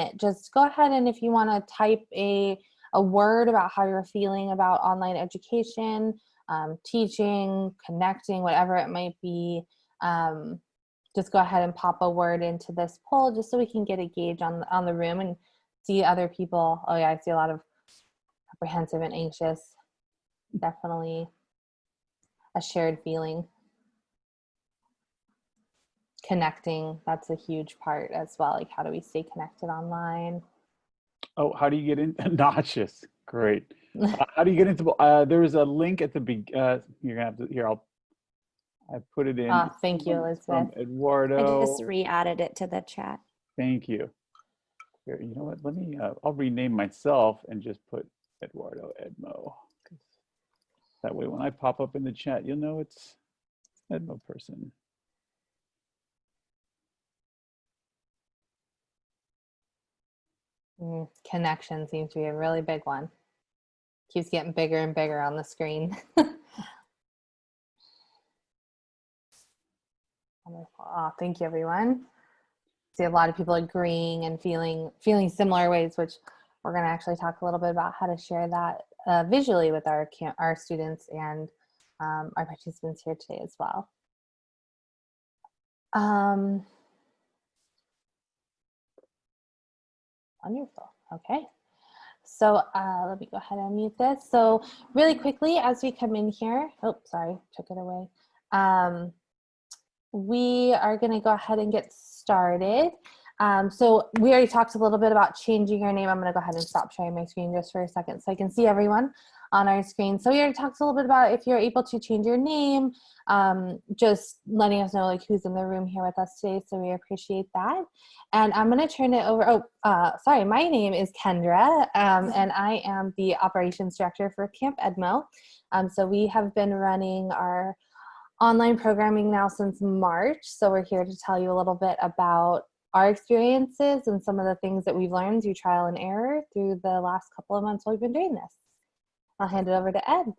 minute, just go ahead and if you want to type a word about how you're feeling about online education, teaching, connecting, whatever it might be, just go ahead and pop a word into this poll just so we can get a gauge on the room and see other people. Oh yeah, I see a lot of apprehensive and anxious. Definitely a shared feeling. Connecting, that's a huge part as well. Like, how do we stay connected online? Oh, how do you get in? Nauseous. Great. How do you get into, there is a link at the, you're gonna have to, here, I put it in. Thank you, Elizabeth. From Eduardo. I just re-added it to the chat. Thank you. Here, you know what, let me, I'll rename myself and just put Eduardo EDMO. That way when I pop up in the chat, you'll know it's EDMO person. Connection seems to be a really big one. Keeps getting bigger and bigger on the screen. Wonderful. Thank you, everyone. See a lot of people agreeing and feeling similar ways, which we're going to actually talk a little bit about how to share that visually with our students and our participants here today as well. Wonderful. Okay. So let me go ahead and mute this. So really quickly, as we come in here, oh, sorry, took it away. We are going to go ahead and get started. So we already talked a little bit about changing your name. I'm going to go ahead and stop sharing my screen just for a second so I can see everyone on our screen. So we already talked a little bit about if you're able to change your name, just letting us know like who's in the room here with us today. So we appreciate that. And I'm going to turn it over. Sorry, my name is Kendra, and I am the operations director for Camp EDMO. So we have been running our online programming now since March. So we're here to tell you a little bit about our experiences and some of the things that we've learned through trial and error through the last couple of months while we've been doing this. I'll hand it over to Ed.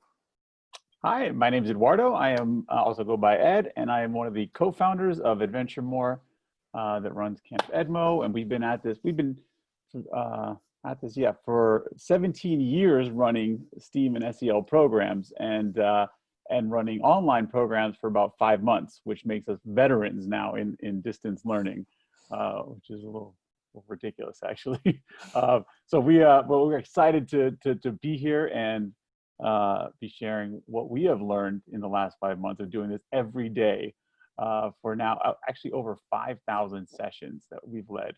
Hi, my name is Eduardo. I am also go by Ed, and I am one of the co-founders of Adventure More that runs Camp EDMO. And we've been at this, for 17 years running STEAM and SEL programs and running online programs for about 5 months, which makes us veterans now in distance learning, which is a little ridiculous, actually. So we're excited to be here and be sharing what we have learned in the last 5 months of doing this every day for now, actually over 5,000 sessions that we've led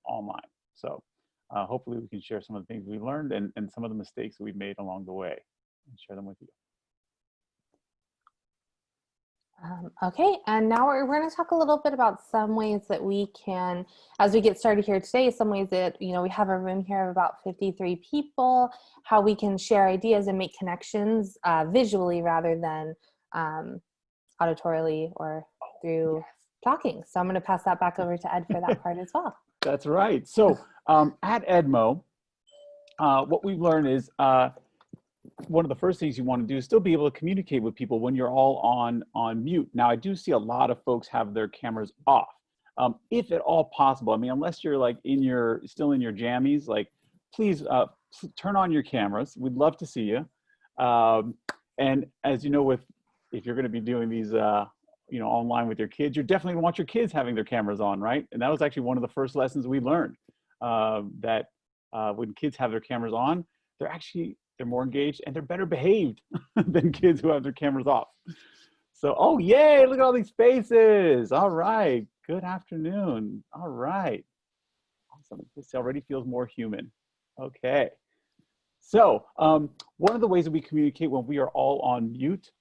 online. So hopefully we can share some of the things we learned and some of the mistakes that we've made along the way and share them with you. Okay, and now we're going to talk a little bit about some ways that we can, as we get started here today, some ways that, we have a room here of about 53 people, how we can share ideas and make connections visually rather than auditorily or through talking. So I'm going to pass that back over to Ed for that part as well. That's right. So at EDMO, what we've learned is one of the first things you want to do is still be able to communicate with people when you're all on mute. Now, I do see a lot of folks have their cameras off, if at all possible. I mean, unless you're like still in your jammies, like please turn on your cameras. We'd love to see you. And as you know, if you're going to be doing these, online with your kids, you're definitely going to want your kids having their cameras on, right? And that was actually one of the first lessons we learned, that when kids have their cameras on, they're more engaged and they're better behaved than kids who have their cameras off. So, oh, yay, look at all these faces. All right, good afternoon. All right, awesome. This already feels more human. Okay, so one of the ways that we communicate when we are all on mute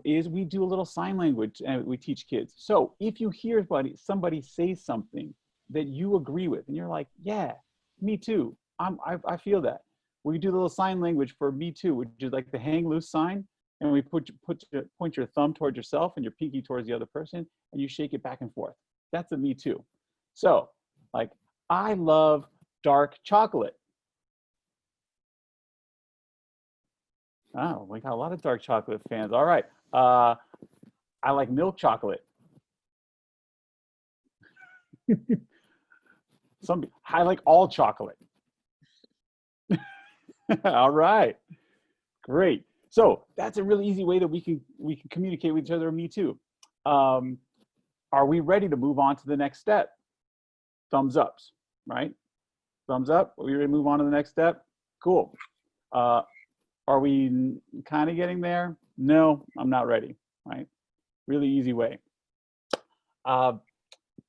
is we do a little sign language and we teach kids. So if you hear somebody say something that you agree with and you're like, yeah, me too, I feel that. We do the little sign language for me too, which is like the hang loose sign. And we point your thumb towards yourself and your pinky towards the other person, and you shake it back and forth. That's a me too. So like, I love dark chocolate. Oh, we got a lot of dark chocolate fans. All right. I like milk chocolate. I like all chocolate. All right, great. So that's a really easy way that we can communicate with each other. Me too. Are we ready to move on to the next step? Thumbs ups, right? Thumbs up. Are we ready to move on to the next step? Cool. Are we kind of getting there? No, I'm not ready, right? Really easy way.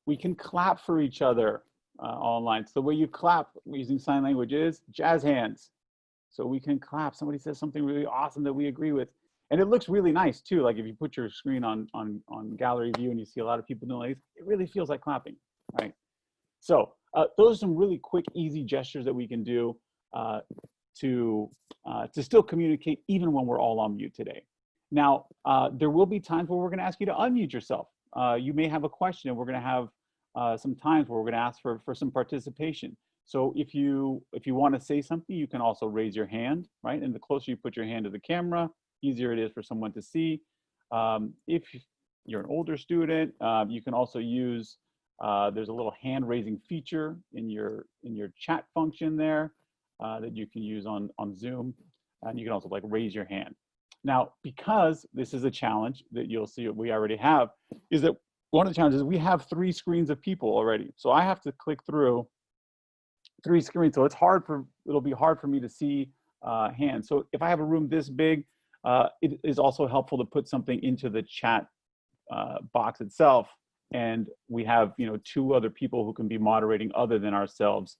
We can clap for each other online. So the way you clap using sign language is jazz hands. So we can clap. Somebody says something really awesome that we agree with. And it looks really nice too. Like if you put your screen on gallery view and you see a lot of people doing this, it really feels like clapping, right? So those are some really quick, easy gestures that we can do to still communicate even when we're all on mute today. Now, there will be times where we're gonna ask you to unmute yourself. You may have a question and we're gonna have some times where we're gonna ask for some participation. So if you wanna say something, you can also raise your hand, right? And the closer you put your hand to the camera, easier it is for someone to see. If you're an older student, you can also use, there's a little hand raising feature in your chat function there that you can use on Zoom. And you can also like raise your hand. Now, because this is a challenge that you'll see what we already have, is that one of the challenges, we have 3 screens of people already. So I have to click through 3 screens. So it'll be hard for me to see hands. So if I have a room this big, it is also helpful to put something into the chat box itself. And we have 2 other people who can be moderating other than ourselves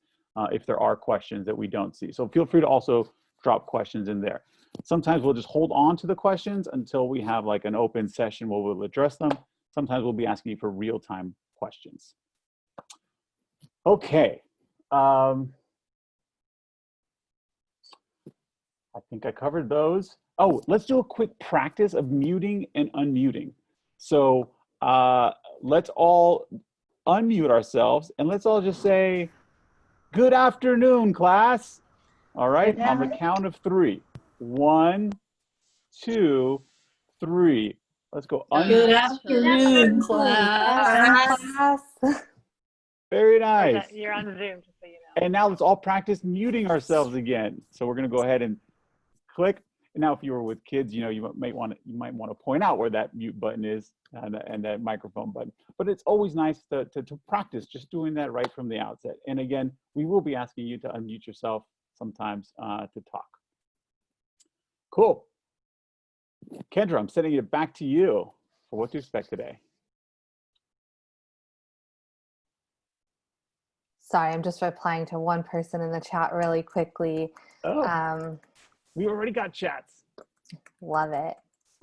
if there are questions that we don't see. So feel free to also drop questions in there. Sometimes we'll just hold on to the questions until we have like an open session where we'll address them. Sometimes we'll be asking you for real-time questions. Okay. I think I covered those. Oh, let's do a quick practice of muting and unmuting. So let's all unmute ourselves and let's all just say, good afternoon, class. All right, on the count of 3. 1, 2, 3. Let's go. Good afternoon, class. Very nice. Okay, you're on Zoom, just so you know. And now let's all practice muting ourselves again. So we're going to go ahead and click. And now, if you were with kids, you might want to point out where that mute button is and that microphone button. But it's always nice to practice just doing that right from the outset. And again, we will be asking you to unmute yourself sometimes to talk. Cool. Kendra, I'm sending it back to you for what to expect today. Sorry, I'm just replying to one person in the chat really quickly. Oh, we already got chats. Love it.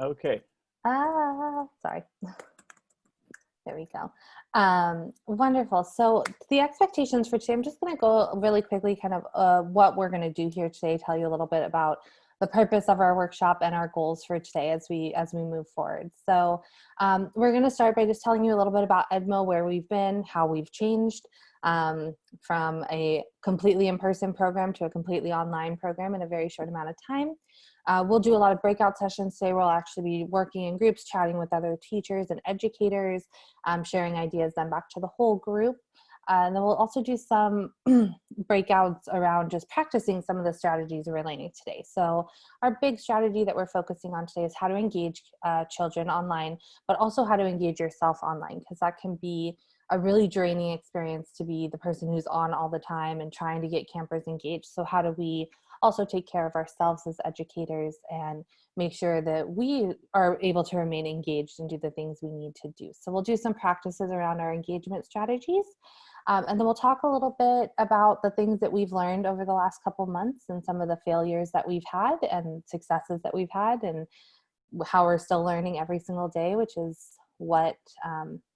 Okay. Sorry. There we go. Wonderful. So the expectations for today, I'm just going to go really quickly kind of what we're going to do here today, tell you a little bit about the purpose of our workshop and our goals for today as we move forward. So we're going to start by just telling you a little bit about EDMO, where we've been, how we've changed from a completely in-person program to a completely online program in a very short amount of time. We'll do a lot of breakout sessions today. We'll actually be working in groups, chatting with other teachers and educators, sharing ideas then back to the whole group. And then we'll also do some breakouts around just practicing some of the strategies we're learning today. So our big strategy that we're focusing on today is how to engage children online, but also how to engage yourself online, because that can be a really draining experience to be the person who's on all the time and trying to get campers engaged. So how do we also take care of ourselves as educators and make sure that we are able to remain engaged and do the things we need to do? So we'll do some practices around our engagement strategies. And then we'll talk a little bit about the things that we've learned over the last couple months and some of the failures that we've had and successes that we've had and how we're still learning every single day, which is what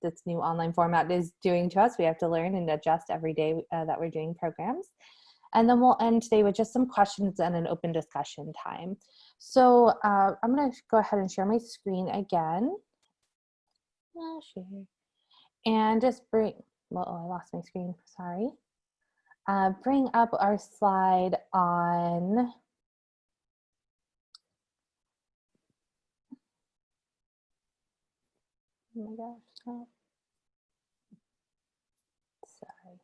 this new online format is doing to us. We have to learn and adjust every day that we're doing programs. And then we'll end today with just some questions and an open discussion time. So I'm going to go ahead and share my screen again. And just bring, well, oh, I lost my screen, sorry. Bring up our slide on oh my gosh, stop. Sorry.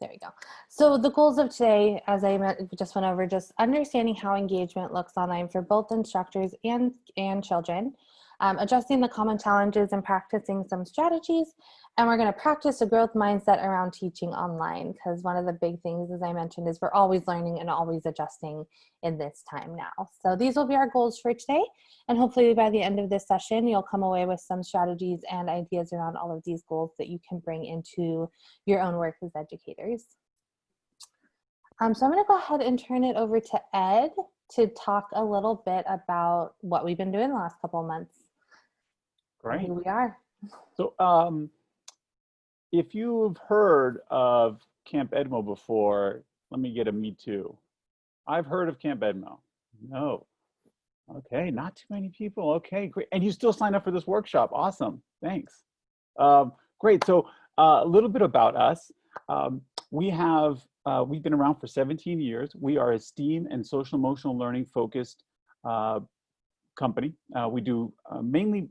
There we go. So the goals of today, as I just went over, just understanding how engagement looks online for both instructors and children, addressing the common challenges and practicing some strategies. And we're going to practice a growth mindset around teaching online, because one of the big things, as I mentioned, is we're always learning and always adjusting in this time now. So these will be our goals for today. And hopefully by the end of this session, you'll come away with some strategies and ideas around all of these goals that you can bring into your own work as educators. So I'm going to go ahead and turn it over to Ed to talk a little bit about what we've been doing the last couple of months. Great. Who we are. So if you've heard of Camp EDMO before, let me get a me too. I've heard of Camp EDMO. No. Okay, not too many people. Okay, great. And you still sign up for this workshop. Awesome. Thanks. Great. So a little bit about us. We've been around for 17 years. We are a STEAM and social emotional learning focused company. We do mainly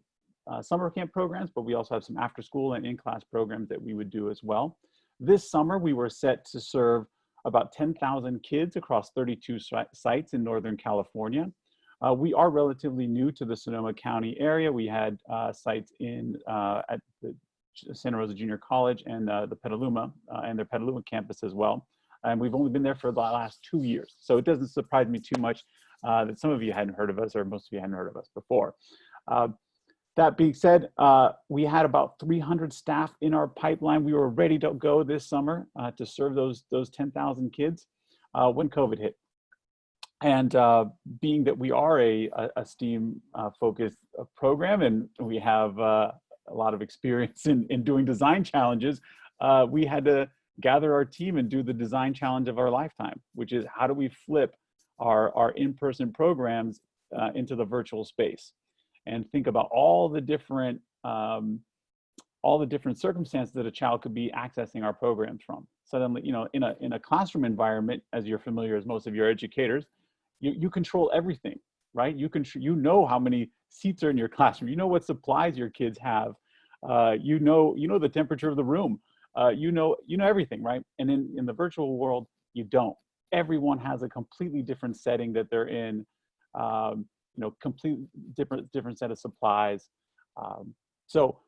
summer camp programs, but we also have some after school and in-class programs that we would do as well. This summer, we were set to serve about 10,000 kids across 32 sites in Northern California. We are relatively new to the Sonoma County area. We had sites at the Santa Rosa Junior College and the Petaluma and their Petaluma campus as well. And we've only been there for the last 2 years. So it doesn't surprise me too much that some of you hadn't heard of us, or most of you hadn't heard of us before. That being said, we had about 300 staff in our pipeline. We were ready to go this summer to serve those 10,000 kids when COVID hit. And being that we are a STEAM focused program, and we have a lot of experience in doing design challenges, we had to gather our team and do the design challenge of our lifetime, which is how do we flip our in-person programs into the virtual space, and think about all the different circumstances that a child could be accessing our programs from. Suddenly, you know, in a classroom environment, as you're familiar as most of your educators, you control everything, right? You know how many seats are in your classroom. You know what supplies your kids have. You know the temperature of the room. You know everything, right? And in the virtual world, you don't. Everyone has a completely different setting that they're in. Completely different set of supplies. So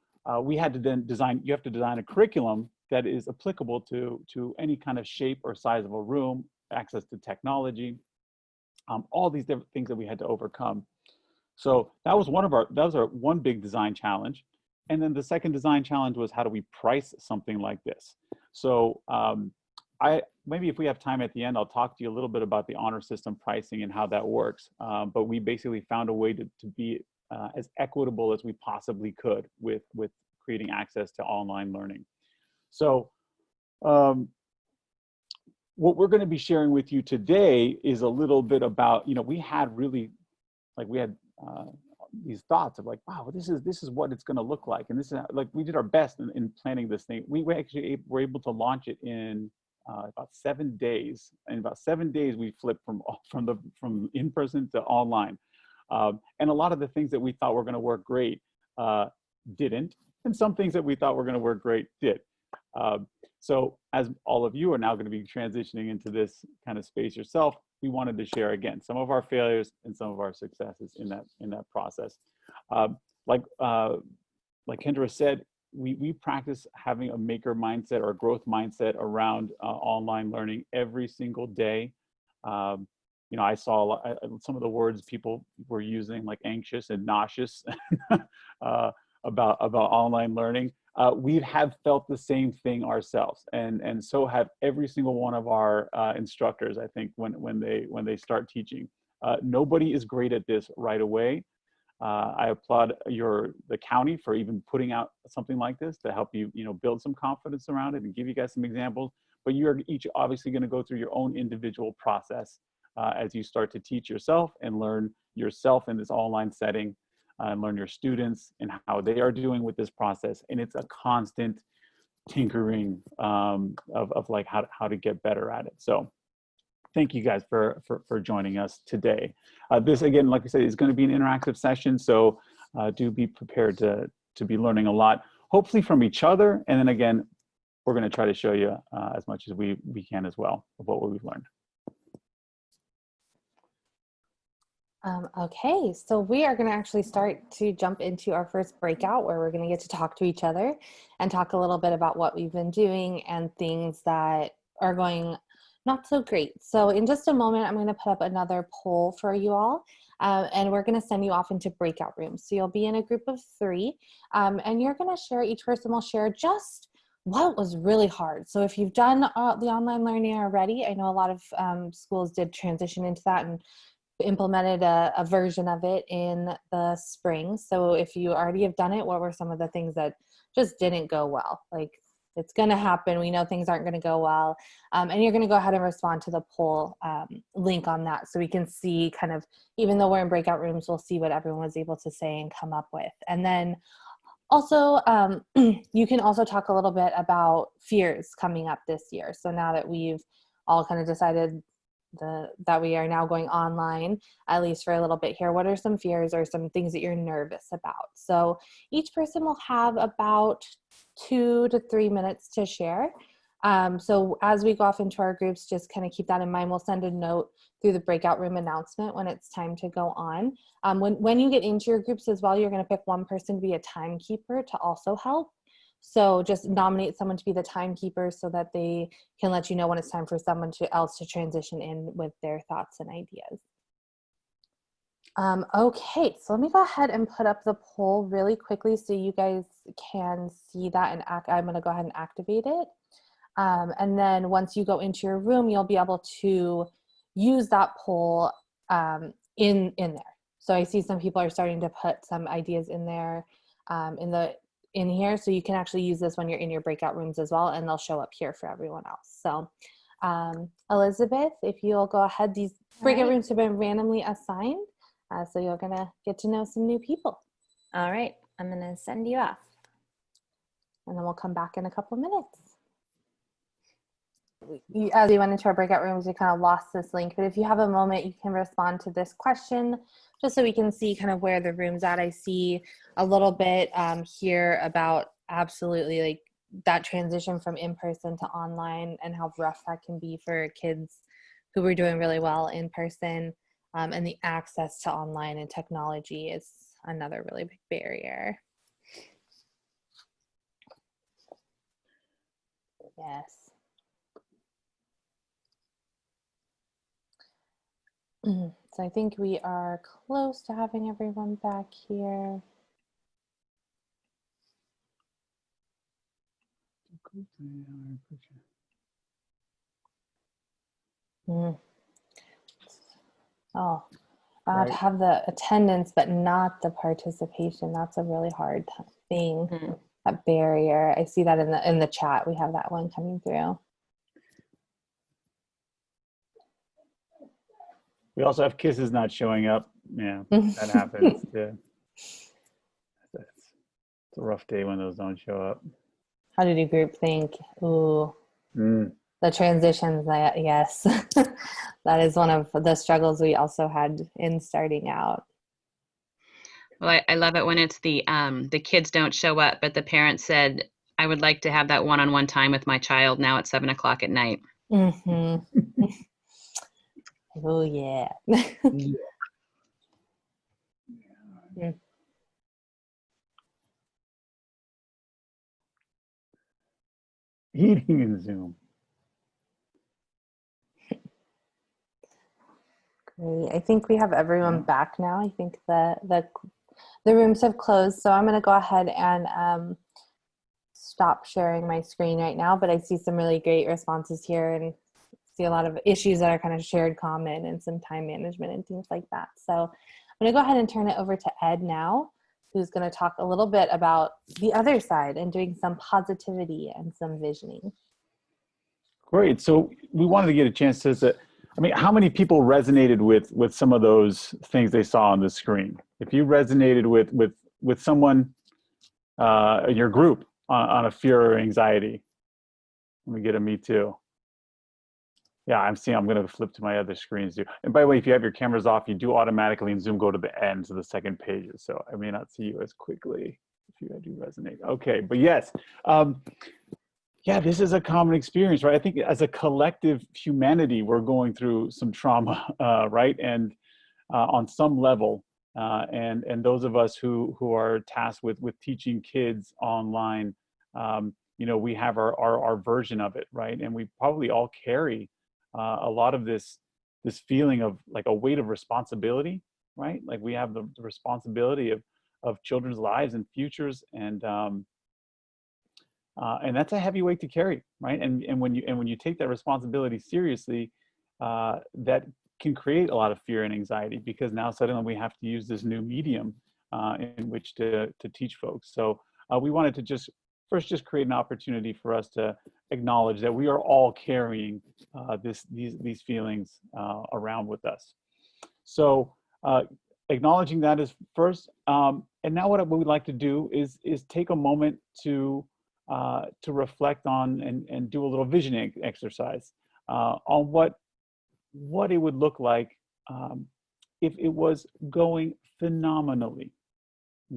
we had to then you have to design a curriculum that is applicable to any kind of shape or size of a room, access to technology, all these different things that we had to overcome. So that was our one big design challenge. And then the second design challenge was, how do we price something like this? So maybe if we have time at the end, I'll talk to you a little bit about the honor system pricing and how that works. But we basically found a way to be as equitable as we possibly could with creating access to online learning. So what we're going to be sharing with you today is a little bit about, we had these thoughts of like, wow, this is what it's going to look like. And this is like, we did our best in planning this thing. We actually were able to launch it in about 7 days. In about 7 days, we flipped from in-person to online. And a lot of the things that we thought were going to work great didn't. And some things that we thought were going to work great did. So as all of you are now going to be transitioning into this kind of space yourself, we wanted to share again some of our failures and some of our successes in that process. Like Kendra said, we practice having a maker mindset or a growth mindset around online learning every single day. I saw some of the words people were using, like anxious and nauseous about online learning. We have felt the same thing ourselves, and so have every single one of our instructors. I think when they start teaching, nobody is great at this right away. I applaud the county for even putting out something like this to help you build some confidence around it and give you guys some examples. But you're each obviously going to go through your own individual process as you start to teach yourself and learn yourself in this online setting. And learn your students and how they are doing with this process. And it's a constant tinkering of like how to get better at it. So thank you guys for joining us today. This, again, like I said, is going to be an interactive session. So do be prepared to be learning a lot, hopefully from each other. And then again, we're going to try to show you as much as we can as well of what we've learned. Okay, so we are going to actually start to jump into our first breakout where we're going to get to talk to each other and talk a little bit about what we've been doing and things that are going not so great. So in just a moment, I'm going to put up another poll for you all, and we're going to send you off into breakout rooms. So you'll be in a group of 3, and you're going to share, each person will share just what was really hard. So if you've done the online learning already, I know a lot of schools did transition into that and implemented a version of it in the spring. So if you already have done it, what were some of the things that just didn't go well? Like, it's going to happen. We know things aren't going to go well. And you're going to go ahead and respond to the poll link on that so we can see kind of, even though we're in breakout rooms, we'll see what everyone was able to say and come up with. And then also, you can also talk a little bit about fears coming up this year. So now that we've all kind of decided that we are now going online, at least for a little bit here, what are some fears or some things that you're nervous about? So each person will have about 2 to 3 minutes to share. So as we go off into our groups, just kind of keep that in mind. We'll send a note through the breakout room announcement when it's time to go on. When you get into your groups as well, you're going to pick one person to be a timekeeper to also help. So just nominate someone to be the timekeeper so that they can let you know when it's time for someone else to transition in with their thoughts and ideas. Okay, so let me go ahead and put up the poll really quickly so you guys can see that, and I'm going to go ahead and activate it. And then once you go into your room, you'll be able to use that poll in there. So I see some people are starting to put some ideas in there in here, so you can actually use this when you're in your breakout rooms as well, and they'll show up here for everyone else. So Elizabeth, if you'll go ahead, these breakout rooms have been randomly assigned, so you're gonna get to know some new people. All right, I'm gonna send you off. And then we'll come back in a couple minutes. As we went into our breakout rooms, we kind of lost this link, but if you have a moment, you can respond to this question just so we can see kind of where the room's at. I see a little bit here about absolutely like that transition from in-person to online and how rough that can be for kids who were doing really well in person, and the access to online and technology is another really big barrier. Yes. So I think we are close to having everyone back here. Oh, Right. to have the attendance but not the participation. That's a really hard thing. That barrier. I see that in the chat. We have that one coming through. We also have kisses not showing up. Yeah, that happens. Yeah, it's a rough day when those don't show up. How did your group think? Ooh, the transitions. Yes, that is one of the struggles we also had in starting out. Well, I love it when it's the kids don't show up, but the parents said, "I would like to have that one-on-one time with my child now at 7 o'clock at night." Mm-hmm. Oh yeah. Eating in Zoom. Great. I think we have everyone back now. I think the rooms have closed, so I'm going to go ahead and stop sharing my screen right now. But I see some really great responses here and see a lot of issues that are kind of shared common and some time management and things like that. So I'm going to go ahead and turn it over to Ed now, who's going to talk a little bit about the other side and doing some positivity and some visioning. Great. So we wanted to get a chance to, I mean, how many people resonated with some of those things they saw on the screen? If you resonated with someone in your group on a fear or anxiety, let me get a me too. Yeah, I'm going to flip to my other screens too. And by the way, if you have your cameras off, you do automatically in Zoom go to the ends of the second pages. So I may not see you as quickly if you do resonate. Okay, but yes. Yeah, this is a common experience, right? I think as a collective humanity, we're going through some trauma, right? And on some level, and those of us who are tasked with teaching kids online, you know, we have our version of it, right? And we probably all carry a lot of this feeling of like a weight of responsibility, right? Like we have the responsibility of children's lives and futures, and that's a heavy weight to carry, right? And when you take that responsibility seriously, that can create a lot of fear and anxiety, because now suddenly we have to use this new medium in which to teach folks. So we wanted to just create an opportunity for us to acknowledge that we are all carrying these feelings around with us. So acknowledging that is first, and now what we'd like to do is take a moment to reflect on and do a little visioning exercise on what it would look like if it was going phenomenally.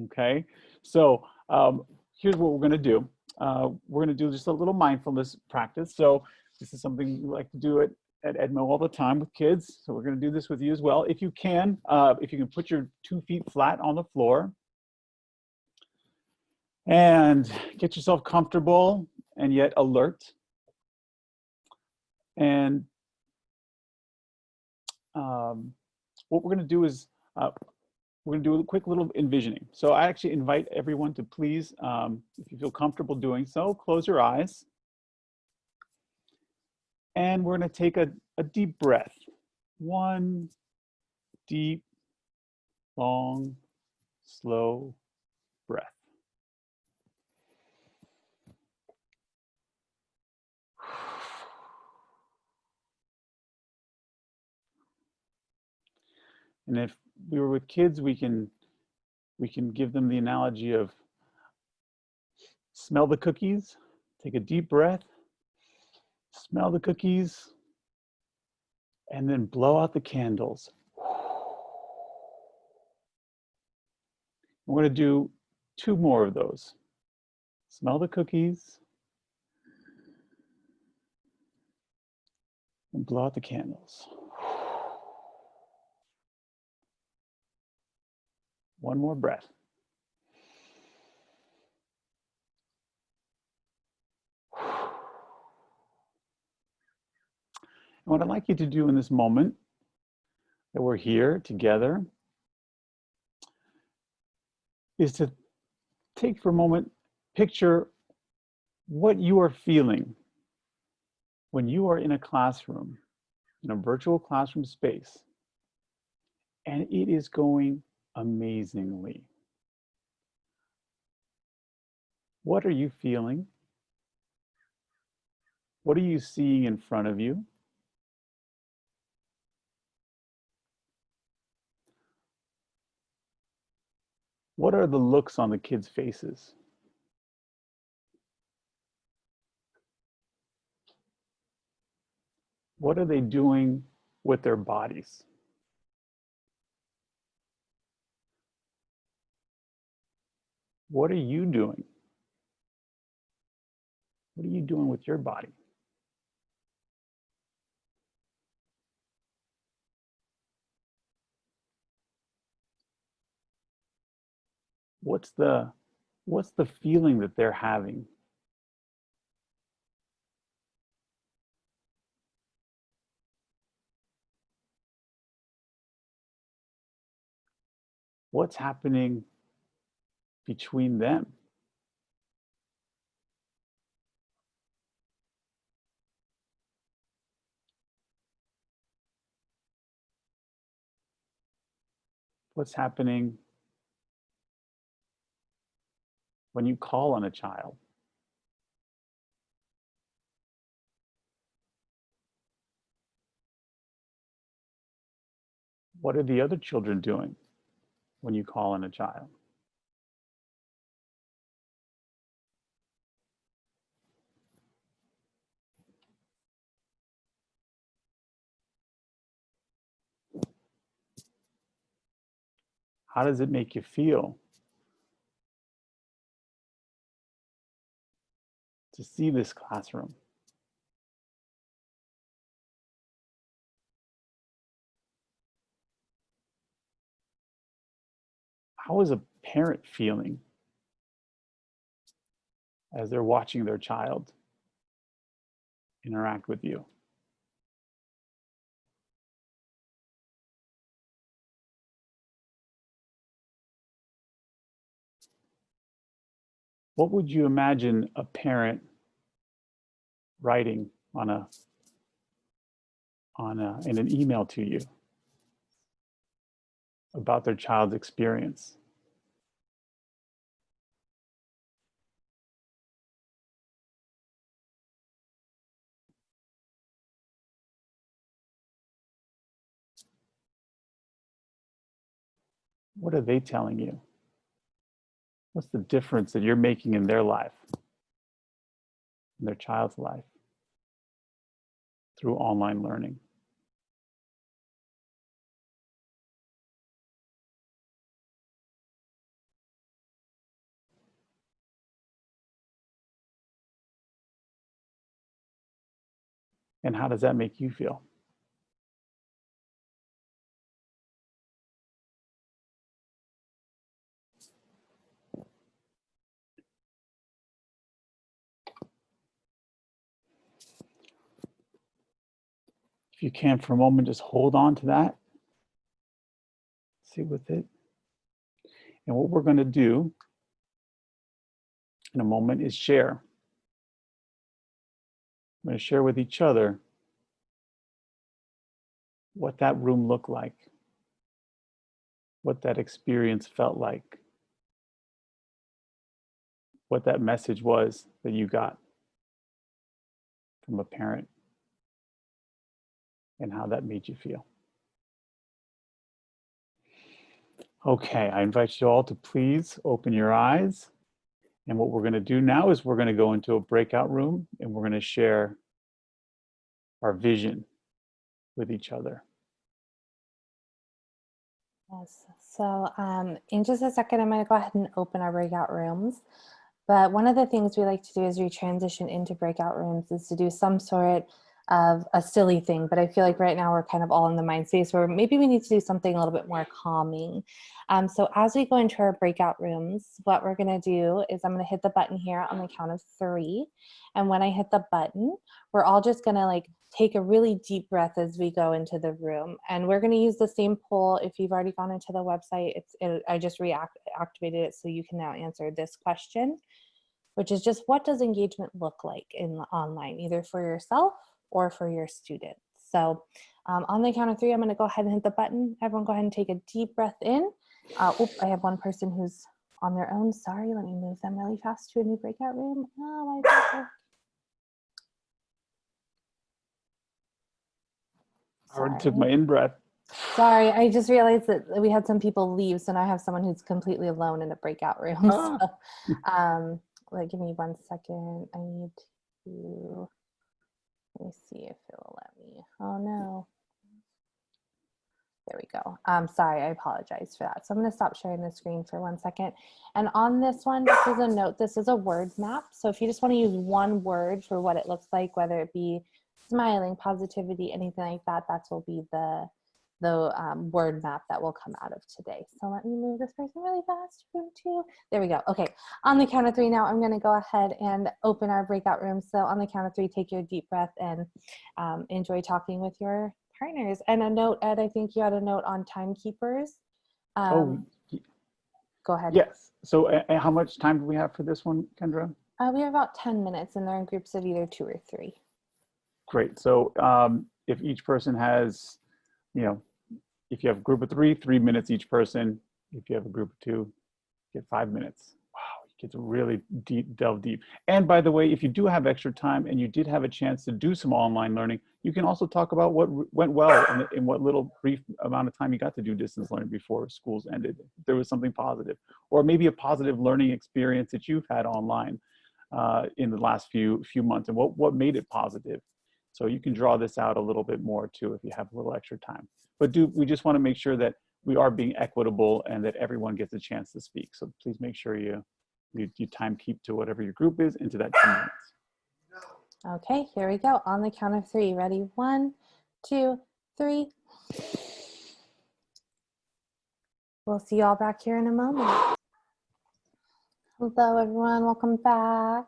Okay, so here's what we're going to do. We're going to do just a little mindfulness practice. So this is something we like to do at EDMO all the time with kids. So we're going to do this with you as well. If you can put your 2 feet flat on the floor and get yourself comfortable and yet alert. And what we're going to do is we're going to do a quick little envisioning. So I actually invite everyone to please, if you feel comfortable doing so, close your eyes. And we're going to take a deep breath. One deep, long, slow breath. And if we were with kids, we can give them the analogy of smell the cookies, take a deep breath, smell the cookies, and then blow out the candles. We're going to do 2 more of those. Smell the cookies and blow out the candles. One more breath. And what I'd like you to do in this moment that we're here together is to take for a moment, picture what you are feeling when you are in a classroom, in a virtual classroom space, and it is going amazingly. What are you feeling? What are you seeing in front of you? What are the looks on the kids' faces? What are they doing with their bodies? What are you doing? What are you doing with your body? What's the feeling that they're having? What's happening between them? What's happening when you call on a child? What are the other children doing when you call on a child? How does it make you feel to see this classroom. How is a parent feeling as they're watching their child interact with you? What would you imagine a parent writing in an email to you about their child's experience? What are they telling you? What's the difference that you're making in their life, in their child's life, through online learning? And how does that make you feel? If you can, for a moment, just hold on to that. Sit with it. And what we're going to do in a moment is share. I'm going to share with each other what that room looked like, what that experience felt like, what that message was that you got from a parent, and how that made you feel. Okay, I invite you all to please open your eyes. And what we're going to do now is we're going to go into a breakout room and we're going to share our vision with each other. Yes. So in just a second, I'm going to go ahead and open our breakout rooms. But one of the things we like to do as we transition into breakout rooms is to do some sort of a silly thing. But I feel like right now we're kind of all in the mind space where maybe we need to do something a little bit more calming. So as we go into our breakout rooms, what we're going to do is I'm going to hit the button here on the count of 3. And when I hit the button, we're all just going to like take a really deep breath as we go into the room. And we're going to use the same poll. If you've already gone into the website, I just activated it so you can now answer this question, which is just what does engagement look like in online, either for yourself or for your students. So on the count of 3, I'm going to go ahead and hit the button. Everyone go ahead and take a deep breath in. I have one person who's on their own. Sorry, let me move them really fast to a new breakout room. Oh, my God. I already took my in-breath. Sorry, I just realized that we had some people leave, so now I have someone who's completely alone in a breakout room. Ah. So, give me 1 second. I need to, let me see if it will let me. Oh no. There we go. Sorry, I apologize for that. So I'm going to stop sharing the screen for 1 second. And on this one, this is a note. This is a word map. So if you just want to use one word for what it looks like, whether it be smiling, positivity, anything like that, that will be the word map that will come out of today. So let me move this person really fast. Room 2. There we go. Okay. On the count of 3 now, I'm going to go ahead and open our breakout room. So on the count of 3, take your deep breath and enjoy talking with your partners. And a note, Ed, I think you had a note on timekeepers. Go ahead. Yes. So how much time do we have for this one, Kendra? We have about 10 minutes and they're in groups of either 2 or 3. Great. So if each person has, if you have a group of 3, 3 minutes each person. If you have a group of 2, you get 5 minutes. Wow, you get to really delve deep. And by the way, if you do have extra time and you did have a chance to do some online learning, you can also talk about what went well in what little brief amount of time you got to do distance learning before schools ended. If there was something positive, or maybe a positive learning experience that you've had online in the last few months, and what made it positive. So you can draw this out a little bit more too if you have a little extra time. But we just want to make sure that we are being equitable and that everyone gets a chance to speak. So please make sure you time keep to whatever your group is into that 10 minutes. Okay, here we go. On the count of 3. Ready? 1, 2, 3. We'll see you all back here in a moment. Hello, everyone. Welcome back.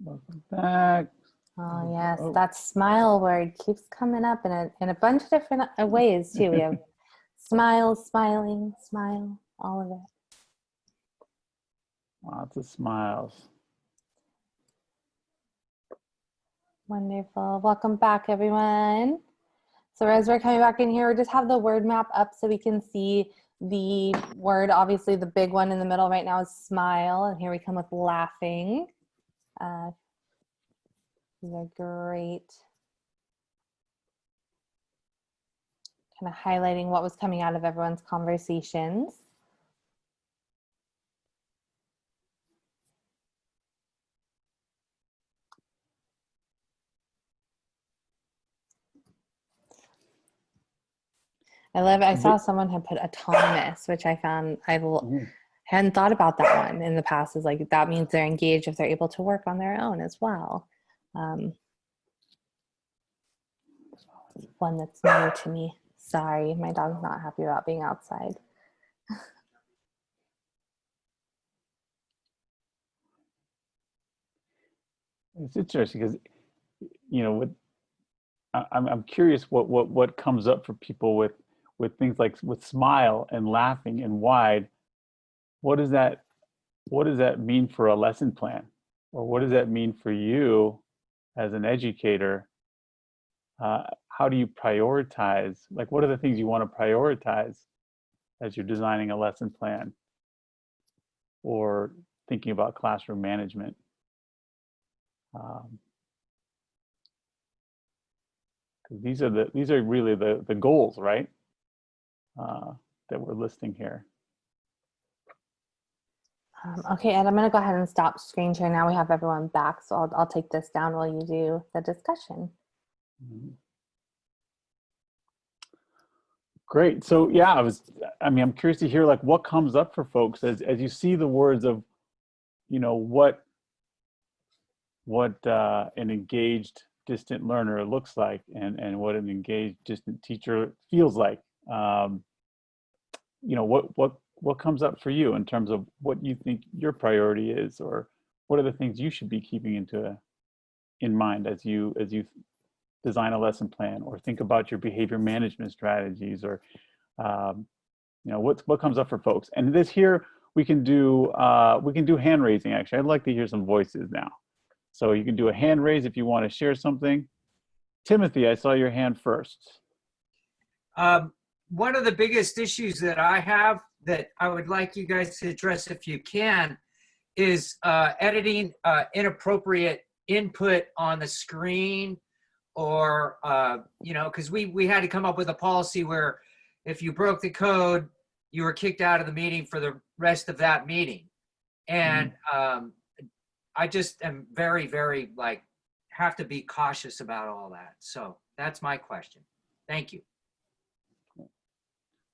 Welcome back. Oh, yes. Oh. That smile word keeps coming up in a bunch of different ways, too. We have smile, smiling, smile, all of it. Lots of smiles. Wonderful. Welcome back, everyone. So as we're coming back in here, we just have the word map up so we can see the word. Obviously, the big one in the middle right now is smile. And here we come with laughing. These are great. Kind of highlighting what was coming out of everyone's conversations. I love it. I saw someone had put autonomous, which I found hadn't thought about that one in the past. Is like that means they're engaged if they're able to work on their own as well. One that's new to me. Sorry, my dog's not happy about being outside. It's interesting because, you know, I'm curious what comes up for people with things like with smile and laughing and wide. What does that mean for a lesson plan, or what does that mean for you as an educator? How do you prioritize? Like, what are the things you want to prioritize as you're designing a lesson plan or thinking about classroom management? These are really the goals, right? That we're listing here. Okay, Ed, I'm going to go ahead and stop screen share. Now we have everyone back, so I'll take this down while you do the discussion. Great. So yeah, I'm curious to hear like what comes up for folks as you see the words of, you know, what an engaged distant learner looks like, and what an engaged distant teacher feels like. You know, what comes up for you in terms of what you think your priority is, or what are the things you should be keeping in mind as you design a lesson plan or think about your behavior management strategies, or you know, what comes up for folks. And this here we can do hand raising. Actually, I'd like to hear some voices now. So you can do a hand raise if you want to share something. Timothy, I saw your hand first. One of the biggest issues that I have that I would like you guys to address if you can is editing inappropriate input on the screen, or you know, because we had to come up with a policy where if you broke the code, you were kicked out of the meeting for the rest of that meeting. And I just am very, very like have to be cautious about all that. So that's my question. Thank you.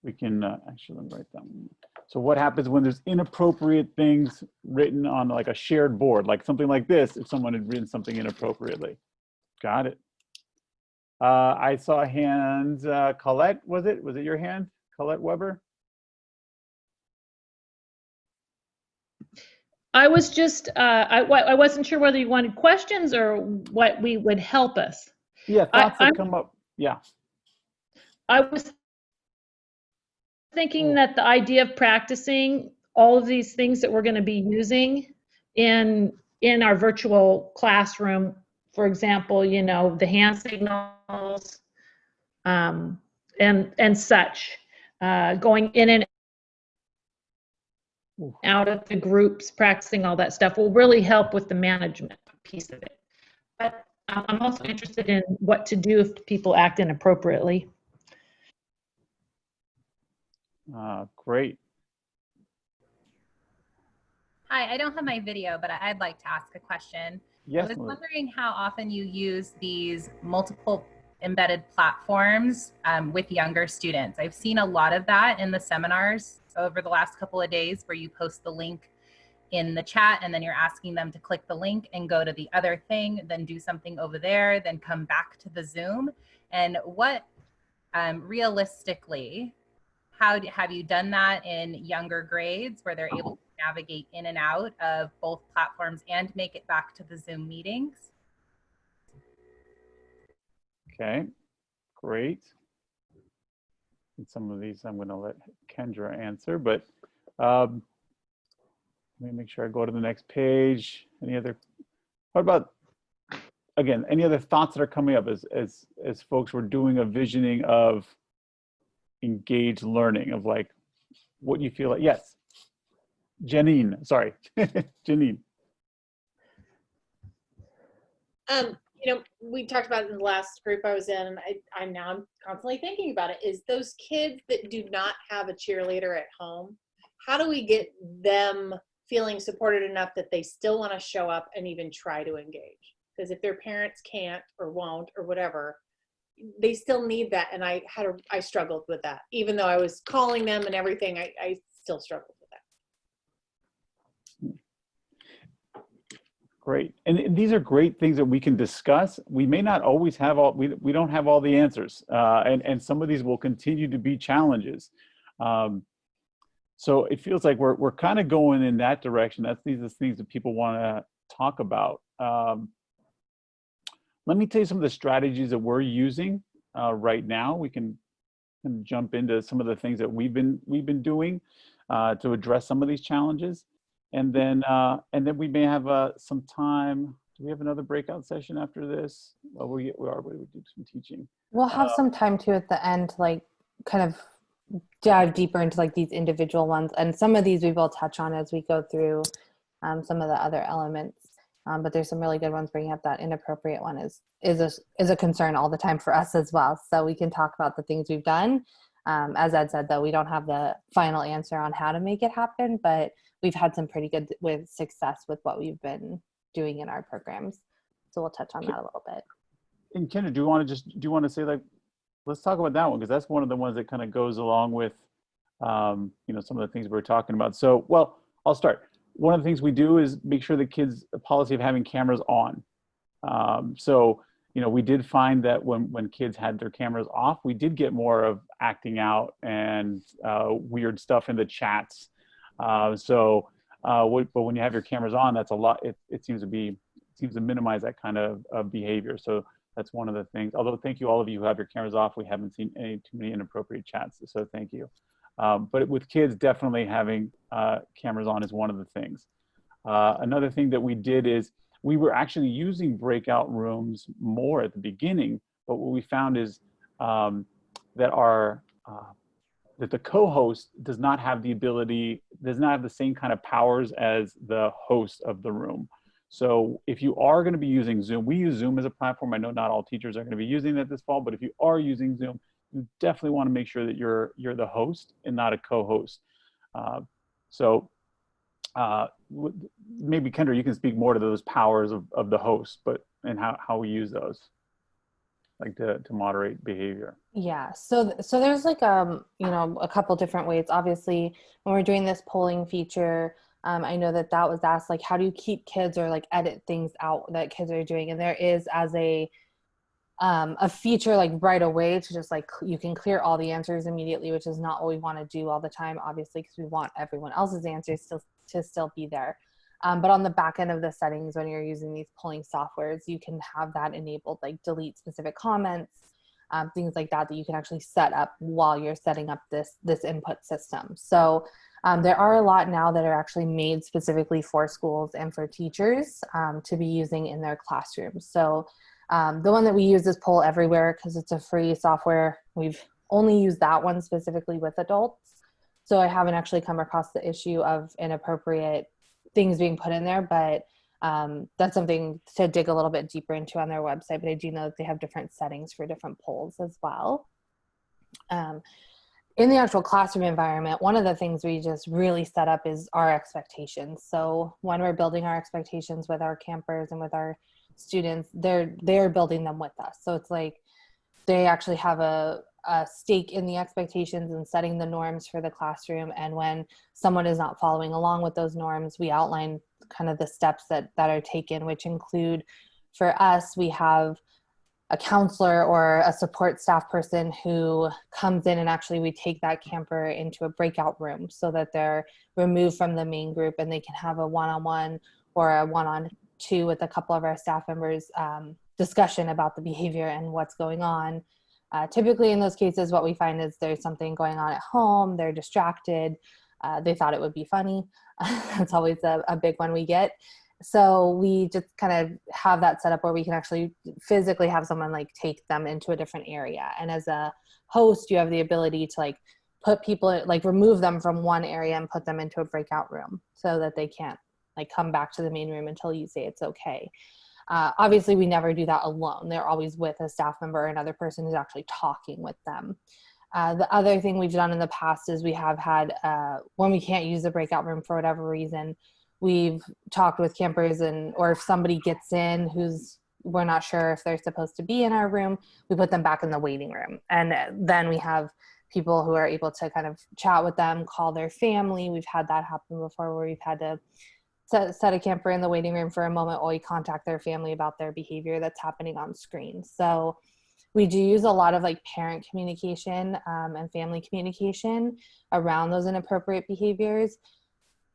We can actually, let me write them. So what happens when there's inappropriate things written on like a shared board, like something like this, if someone had written something inappropriately? Got it. I saw hands. Colette, was it your hand? Colette Weber? I was just, I wasn't sure whether you wanted questions or what we would help us. Yeah, thoughts that come up. Yeah. I was thinking that the idea of practicing all of these things that we're going to be using in our virtual classroom, for example, you know, the hand signals, and such, going in and out of the groups, practicing all that stuff will really help with the management piece of it. But I'm also interested in what to do if people act inappropriately. Great. Hi, I don't have my video, but I'd like to ask a question. Yes, I was wondering how often you use these multiple embedded platforms with younger students. I've seen a lot of that in the seminars over the last couple of days where you post the link in the chat, and then you're asking them to click the link and go to the other thing, then do something over there, then come back to the Zoom. And what realistically, have you done that in younger grades where they're able to navigate in and out of both platforms and make it back to the Zoom meetings? Okay, great. And some of these I'm going to let Kendra answer, but let me make sure I go to the next page. Any other, what about, again, any other thoughts that are coming up as folks were doing a visioning of engaged learning, of like what you feel like? Yes, Janine, sorry, Janine. You know, we talked about it in the last group I was in, and I'm now constantly thinking about it, is those kids that do not have a cheerleader at home, how do we get them feeling supported enough that they still want to show up and even try to engage? Because if their parents can't or won't or whatever, they still need that. And I struggled with that. Even though I was calling them and everything, I still struggled with that. Great. And these are great things that we can discuss. We may not always have all, we don't have all the answers. And some of these will continue to be challenges. So it feels like we're kind of going in that direction. These are things that people want to talk about. Let me tell you some of the strategies that we're using right now. We can jump into some of the things that we've been doing to address some of these challenges. And then we may have some time. Do we have another breakout session after this? Well, we do some teaching. We'll have some time too at the end, like kind of dive deeper into like these individual ones. And some of these we will touch on as we go through some of the other elements. But there's some really good ones. Bringing up that inappropriate one is a concern all the time for us as well. So we can talk about the things we've done. As Ed said, though, we don't have the final answer on how to make it happen, but we've had some pretty good with success with what we've been doing in our programs. So we'll touch on that a little bit. And Kendra, do you want to say, like, let's talk about that one, because that's one of the ones that kind of goes along with, some of the things we're talking about. So, well, I'll start. One of the things we do is make sure the kids, a policy of having cameras on. So, we did find that when kids had their cameras off, we did get more of acting out and weird stuff in the chats. But when you have your cameras on, that's a lot. It seems to minimize that kind of behavior. So that's one of the things. Although, thank you all of you who have your cameras off. We haven't seen too many inappropriate chats. So thank you. But with kids, definitely having cameras on is one of the things. Another thing that we did is we were actually using breakout rooms more at the beginning, but what we found is that the co-host does not have the same kind of powers as the host of the room. So if you are going to be using Zoom, we use Zoom as a platform. I know not all teachers are going to be using that this fall, but if you are using Zoom, you definitely want to make sure that you're the host and not a co-host. Maybe Kendra, you can speak more to those powers of the host, and how we use those, like to moderate behavior. Yeah, so there's like a couple different ways. Obviously, when we're doing this polling feature, I know that was asked, like, how do you keep kids or like edit things out that kids are doing? And there is as a feature like right away to just like you can clear all the answers immediately, which is not what we want to do all the time, obviously, because we want everyone else's answers to still be there. But on the back end of the settings, when you're using these polling softwares, you can have that enabled, like delete specific comments, things like that you can actually set up while you're setting up this input system. So there are a lot now that are actually made specifically for schools and for teachers to be using in their classrooms. So the one that we use is Poll Everywhere because it's a free software. We've only used that one specifically with adults. So I haven't actually come across the issue of inappropriate things being put in there, but that's something to dig a little bit deeper into on their website. But I do know that they have different settings for different polls as well. In the actual classroom environment, one of the things we just really set up is our expectations. So when we're building our expectations with our campers and with our students, they're building them with us. So it's like they actually have a a stake in the expectations and setting the norms for the classroom. And when someone is not following along with those norms, we outline kind of the steps that are taken, which include, for us, we have a counselor or a support staff person who comes in, and actually we take that camper into a breakout room so that they're removed from the main group and they can have a one-on-one or a one-on-two with a couple of our staff members discussion about the behavior and what's going on. Typically in those cases, what we find is there's something going on at home, they're distracted, they thought it would be funny. That's always a big one we get. So we just kind of have that set up where we can actually physically have someone like take them into a different area. And as a host, you have the ability to like put people, like remove them from one area and put them into a breakout room so that they can't like come back to the main room until you say it's okay. Obviously, we never do that alone. They're always with a staff member or another person who's actually talking with them. The other thing we've done in the past is we have had, when we can't use the breakout room for whatever reason, we've talked with campers, and or if somebody gets in who's, we're not sure if they're supposed to be in our room, we put them back in the waiting room. And then we have people who are able to kind of chat with them, call their family. We've had that happen before where we've had to set a camper in the waiting room for a moment while we contact their family about their behavior that's happening on screen. So we do use a lot of like parent communication and family communication around those inappropriate behaviors.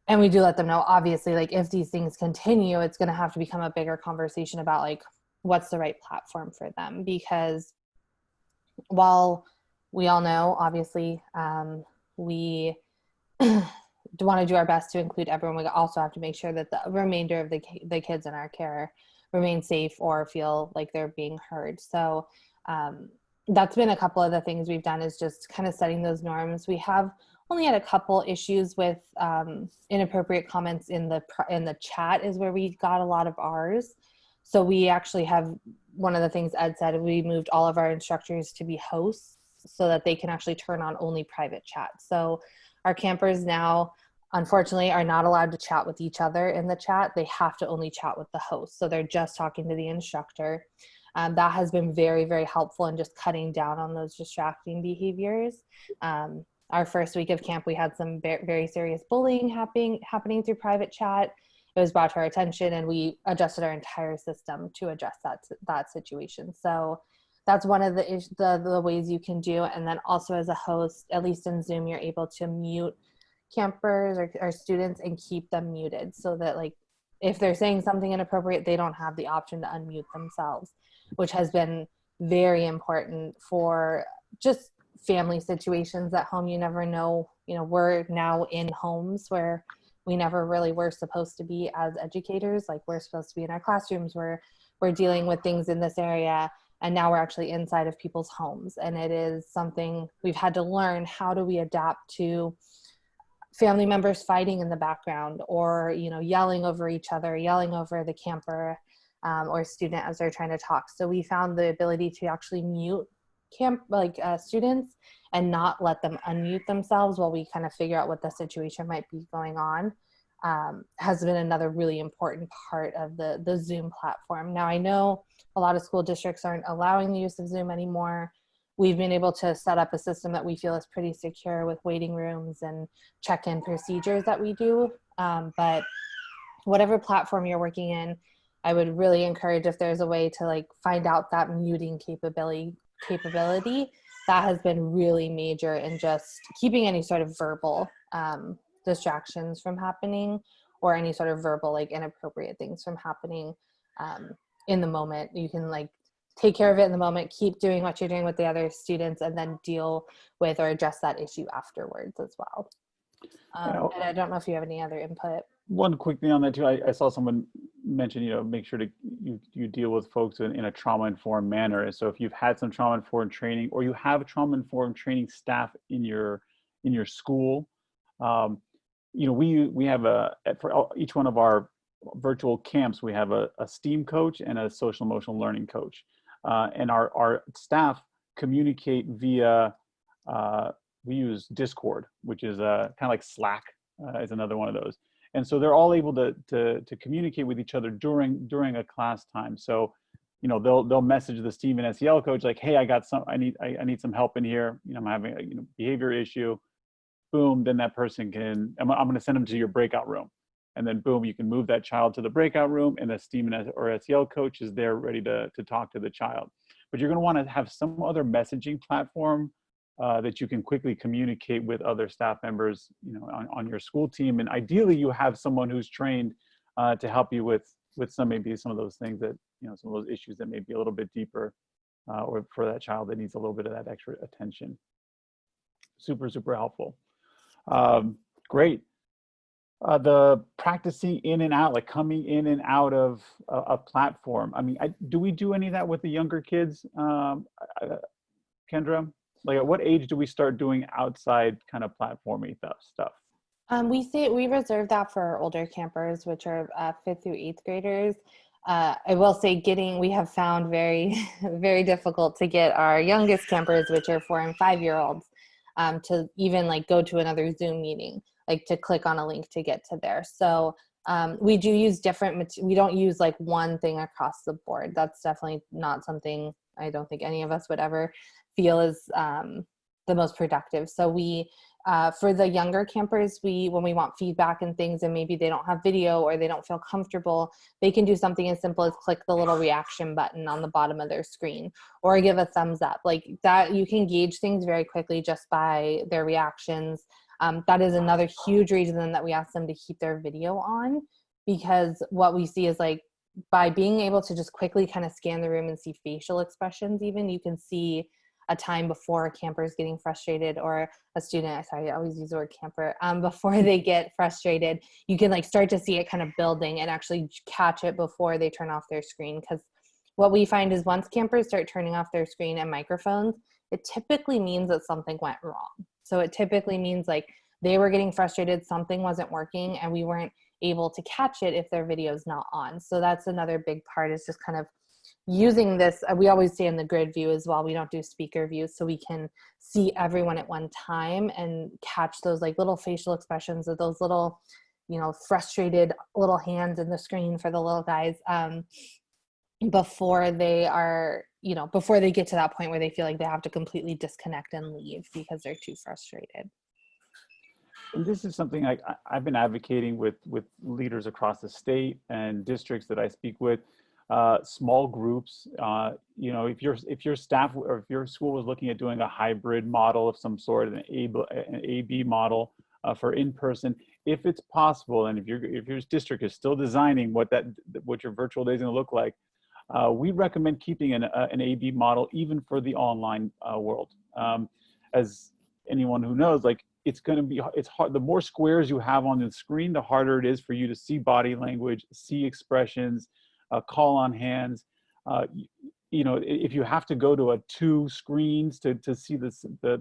And we do let them know, obviously, like if these things continue, it's going to have to become a bigger conversation about like what's the right platform for them. Because while we all know, obviously, we want to do our best to include everyone, we also have to make sure that the remainder of the kids in our care remain safe or feel like they're being heard. So that's been a couple of the things we've done, is just kind of setting those norms. We have only had a couple issues with inappropriate comments in the chat is where we got a lot of ours. So we actually have, one of the things Ed said, we moved all of our instructors to be hosts so that they can actually turn on only private chat. So our campers now, unfortunately, are not allowed to chat with each other in the chat. They have to only chat with the host. So they're just talking to the instructor. That has been very, very helpful in just cutting down on those distracting behaviors. Our first week of camp, we had some very serious bullying happening through private chat. It was brought to our attention, and we adjusted our entire system to address that situation. So that's one of the ways you can do. And then also as a host, at least in Zoom, you're able to mute campers or students and keep them muted so that like if they're saying something inappropriate, they don't have the option to unmute themselves, which has been very important for just family situations at home. You never know, we're now in homes where we never really were supposed to be as educators. Like we're supposed to be in our classrooms where we're dealing with things in this area. And now we're actually inside of people's homes. And it is something we've had to learn. How do we adapt to family members fighting in the background, or, yelling over each other, yelling over the camper or student as they're trying to talk? So we found the ability to actually mute students and not let them unmute themselves while we kind of figure out what the situation might be going on has been another really important part of the Zoom platform. Now I know a lot of school districts aren't allowing the use of Zoom anymore. We've been able to set up a system that we feel is pretty secure with waiting rooms and check-in procedures that we do. But whatever platform you're working in, I would really encourage, if there's a way to like find out that muting capability, that has been really major in just keeping any sort of verbal distractions from happening, or any sort of verbal like inappropriate things from happening in the moment. You can like take care of it in the moment, keep doing what you're doing with the other students, and then deal with or address that issue afterwards as well. And I don't know if you have any other input. One quick thing on that too, I saw someone mention, make sure to you deal with folks in a trauma-informed manner. And so if you've had some trauma-informed training, or you have trauma-informed training staff in your school, we have for each one of our virtual camps, we have a STEAM coach and a social emotional learning coach. And our staff communicate via, we use Discord, which is kind of like Slack is another one of those. And so they're all able to communicate with each other during a class time. So you know, they'll message the STEAM and SEL coach like, hey, I need some help in here. You know, I'm having a behavior issue. Boom, then that person I'm going to send them to your breakout room. And then boom, you can move that child to the breakout room, and the STEAM or SEL coach is there ready to talk to the child. But you're going to want to have some other messaging platform that you can quickly communicate with other staff members, you know, on your school team. And ideally, you have someone who's trained to help you with maybe some of those things that, you know, some of those issues that may be a little bit deeper, or for that child that needs a little bit of that extra attention. Super, super helpful. Great. The practicing in and out, like coming in and out of a platform. I mean, do we do any of that with the younger kids, Kendra? Like, at what age do we start doing outside kind of platformy stuff? We reserve that for our older campers, which are 5th through 8th graders. I will say we have found very, very difficult to get our youngest campers, which are 4 and 5-year-olds, to even like go to another Zoom meeting, like to click on a link to get to there. So we do use we don't use like one thing across the board. That's definitely not something I don't think any of us would ever feel is the most productive. So we, for the younger campers, when we want feedback and things, and maybe they don't have video or they don't feel comfortable, they can do something as simple as click the little reaction button on the bottom of their screen, or give a thumbs up. Like that, you can gauge things very quickly just by their reactions. That is another huge reason that we ask them to keep their video on, because what we see is like, by being able to just quickly kind of scan the room and see facial expressions, even you can see a time before a camper is getting frustrated, or a student, sorry, I always use the word camper, before they get frustrated, you can like start to see it kind of building and actually catch it before they turn off their screen. Because what we find is once campers start turning off their screen and microphones, it typically means that something went wrong. So it typically means like they were getting frustrated, something wasn't working, and we weren't able to catch it if their video is not on. So that's another big part, is just kind of using this. We always say in the grid view as well, we don't do speaker views, so we can see everyone at one time and catch those like little facial expressions of those little, you know, frustrated little hands in the screen for the little guys, before they are, you know, before they get to that point where they feel like they have to completely disconnect and leave because they're too frustrated. And this is something I've been advocating with leaders across the state and districts that I speak with. Small groups, you know, if your staff or if your school was looking at doing a hybrid model of some sort, an A/B model for in-person, if it's possible, and if your district is still designing what your virtual day is going to look like, we recommend keeping an A/B model even for the online world. As anyone who knows, like, it's hard. The more squares you have on the screen, the harder it is for you to see body language, see expressions, call on hands. You know, if you have to go to 2 screens to see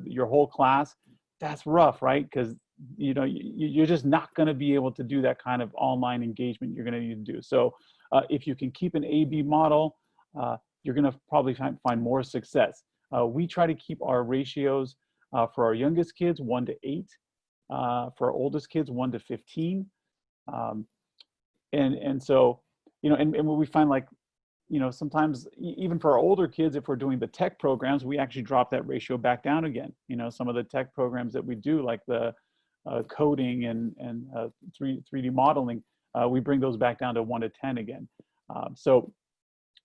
your whole class, that's rough, right? Because, you know, you're just not going to be able to do that kind of online engagement you're going to need to do. So if you can keep an A/B model, you're going to probably find more success. We try to keep our ratios for our youngest kids 1 to 8, for our oldest kids 1 to 15, and so, you know, and what we find, like, you know, sometimes even for our older kids, if we're doing the tech programs, we actually drop that ratio back down again. You know, some of the tech programs that we do, like the coding and 3D modeling, we bring those back down to 1 to 10 again. So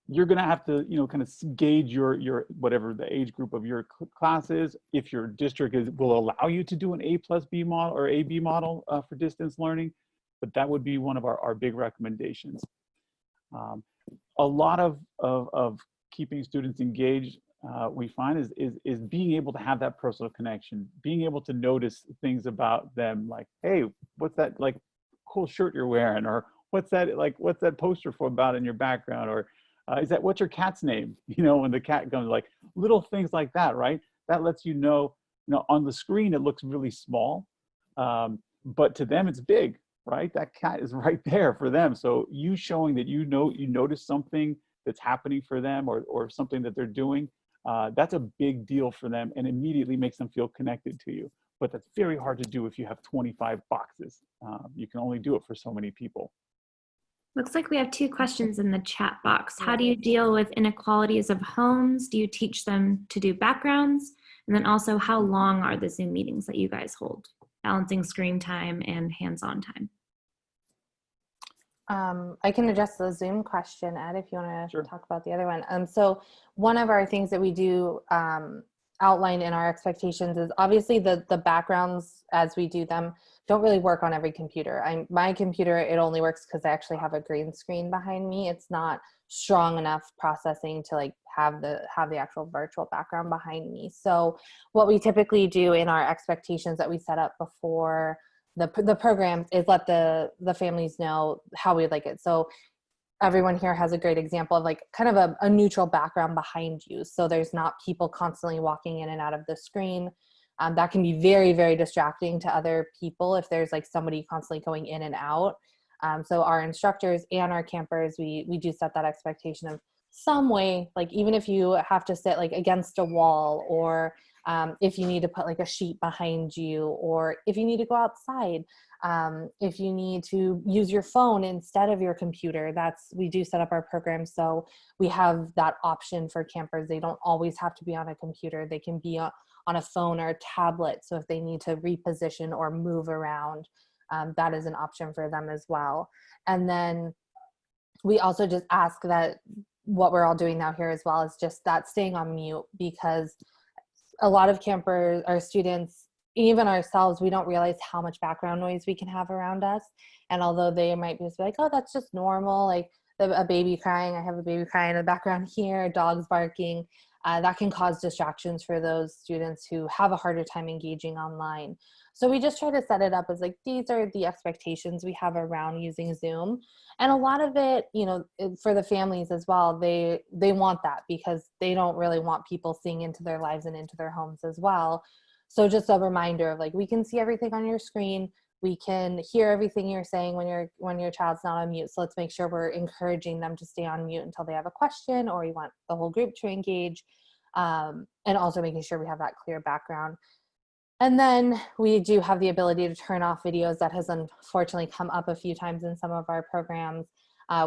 you're going to have to, you know, kind of gauge your whatever the age group of your class is. If your district will allow you to do an A+B model or A/B model for distance learning, but that would be one of our big recommendations. A lot of keeping students engaged, we find is being able to have that personal connection, being able to notice things about them, like, hey, what's that like cool shirt you're wearing, or what's that poster for about in your background, or what's your cat's name? You know, when the cat comes, like little things like that, right? That lets you know, on the screen it looks really small, but to them it's big, right? That cat is right there for them. So you showing that you notice something that's happening for them, or something that they're doing, that's a big deal for them, and immediately makes them feel connected to you. But that's very hard to do if you have 25 boxes. You can only do it for so many people. Looks like we have two questions in the chat box. How do you deal with inequalities of homes? Do you teach them to do backgrounds? And then also, how long are the Zoom meetings that you guys hold? Balancing screen time and hands-on time. I can address the Zoom question, Ed, if you want to Sure. talk about the other one. So one of our things that we do outline in our expectations is obviously the backgrounds as we do them don't really work on every computer. My computer, it only works because I actually have a green screen behind me. It's not strong enough processing to like have the actual virtual background behind me. So what we typically do in our expectations that we set up before the programs is let the families know how we'd like it. So everyone here has a great example of like kind of a neutral background behind you. So there's not people constantly walking in and out of the screen. That can be very, very distracting to other people if there's like somebody constantly going in and out. So our instructors and our campers, we do set that expectation of some way, like even if you have to sit like against a wall, or if you need to put like a sheet behind you, or if you need to go outside, if you need to use your phone instead of your computer, we do set up our program so we have that option for campers. They don't always have to be on a computer. They can be on a phone or a tablet. So if they need to reposition or move around, that is an option for them as well. And then we also just ask that what we're all doing now here as well is just that staying on mute, because a lot of campers, our students, even ourselves, we don't realize how much background noise we can have around us. And although they might just be like, oh, that's just normal, like a baby crying, I have a baby crying in the background here, dogs barking, that can cause distractions for those students who have a harder time engaging online. So we just try to set it up as like, these are the expectations we have around using Zoom. And a lot of it, for the families as well, they want that because they don't really want people seeing into their lives and into their homes as well. So just a reminder of like, we can see everything on your screen. We can hear everything you're saying when your child's not on mute. So let's make sure we're encouraging them to stay on mute until they have a question, or we want the whole group to engage. And also making sure we have that clear background. And then we do have the ability to turn off videos. That has unfortunately come up a few times in some of our programs,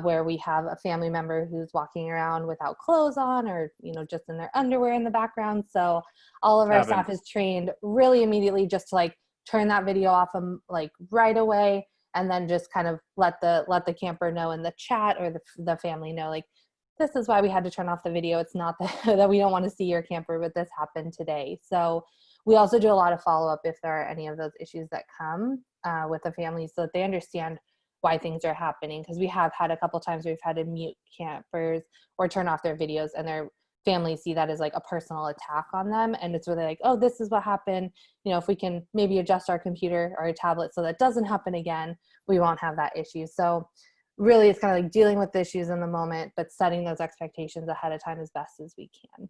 where we have a family member who's walking around without clothes on, or just in their underwear in the background. So all of our staff is trained really immediately just to like turn that video off like right away, and then just kind of let the camper know in the chat, or the family know like, this is why we had to turn off the video. It's not that we don't want to see your camper, but this happened today. So we also do a lot of follow-up if there are any of those issues that come with the families, so that they understand why things are happening. Because we have had a couple times where we've had to mute campers or turn off their videos, and their families see that as like a personal attack on them. And it's really like, oh, this is what happened. If we can maybe adjust our computer or our tablet so that doesn't happen again, we won't have that issue. So really, it's kind of like dealing with the issues in the moment, but setting those expectations ahead of time as best as we can.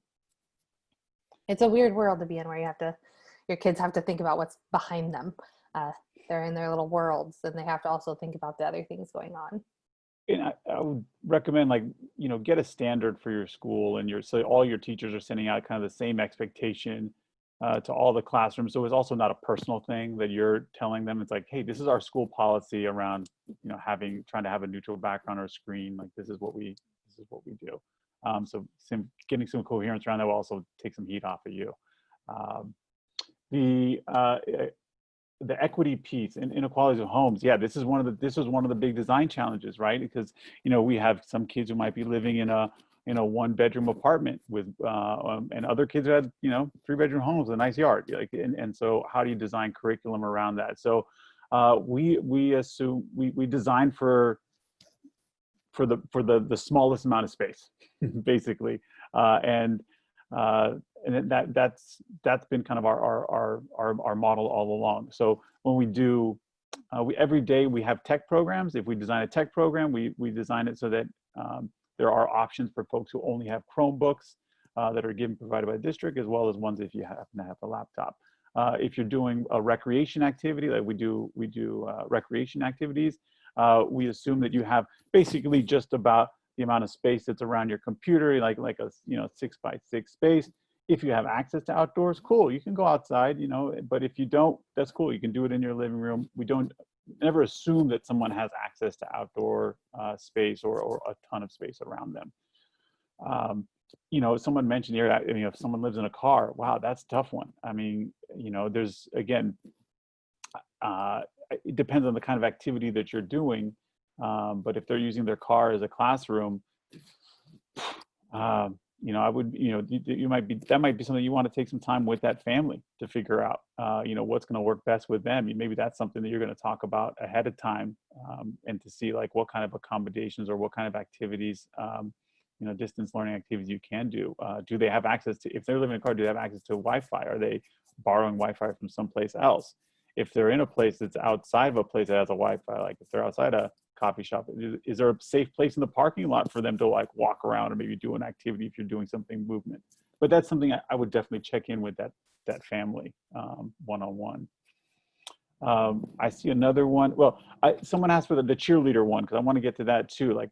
It's a weird world to be in, where your kids have to think about what's behind them. They're in their little worlds, and they have to also think about the other things going on. And I would recommend get a standard for your school, and so all your teachers are sending out kind of the same expectation to all the classrooms. So it's also not a personal thing that you're telling them. It's like, hey, this is our school policy around trying to have a neutral background or screen. Like this is what we do. So getting some coherence around that will also take some heat off of you. The equity piece and inequalities of homes. Yeah, this was one of the big design challenges, right? Because we have some kids who might be living in a 1-bedroom apartment with and other kids who had 3-bedroom homes with a nice yard. And so how do you design curriculum around that? So we assume we design for the smallest amount of space, basically, and that's been kind of our model all along. So when we do, every day we have tech programs. If we design a tech program, we design it so that there are options for folks who only have Chromebooks that are provided by the district, as well as ones if you happen to have a laptop. If you're doing a recreation activity, like we do recreation activities, we assume that you have basically just about the amount of space that's around your computer, like a 6x6 space. If you have access to outdoors, cool, you can go outside, but if you don't, that's cool, you can do it in your living room. We don't never assume that someone has access to outdoor space or a ton of space around them. You know, someone mentioned here that, if someone lives in a car, wow, that's a tough one. I mean, there's, again, it depends on the kind of activity that you're doing. But if they're using their car as a classroom, I would, that might be something you want to take some time with that family to figure out, what's going to work best with them. Maybe that's something that you're going to talk about ahead of time, and to see like what kind of accommodations or what kind of activities, distance learning activities you can do. Do they have access to, if they're living in a car, do they have access to Wi-Fi? Are they borrowing Wi-Fi from someplace else? If they're in a place that's outside of a place that has a Wi-Fi, like if they're outside a coffee shop, is there a safe place in the parking lot for them to like walk around or maybe do an activity if you're doing something movement? But that's something I would definitely check in with that family one-on-one. I see another one. Well, someone asked for the cheerleader one, because I want to get to that too. Like,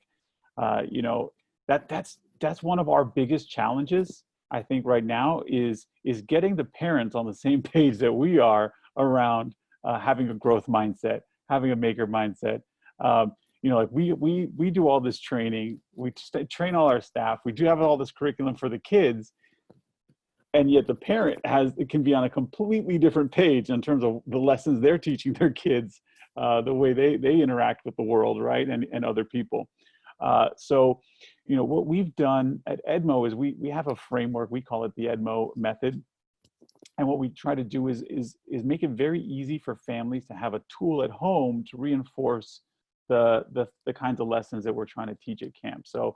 that's one of our biggest challenges, I think, right now is getting the parents on the same page that we are around having a growth mindset, having a maker mindset. Like we do all this training, we train all our staff, we do have all this curriculum for the kids, and yet the parent can be on a completely different page in terms of the lessons they're teaching their kids, the way they interact with the world, right, and other people. So, what we've done at EDMO is we have a framework, we call it the EDMO method. And what we try to do is make it very easy for families to have a tool at home to reinforce the kinds of lessons that we're trying to teach at camp. So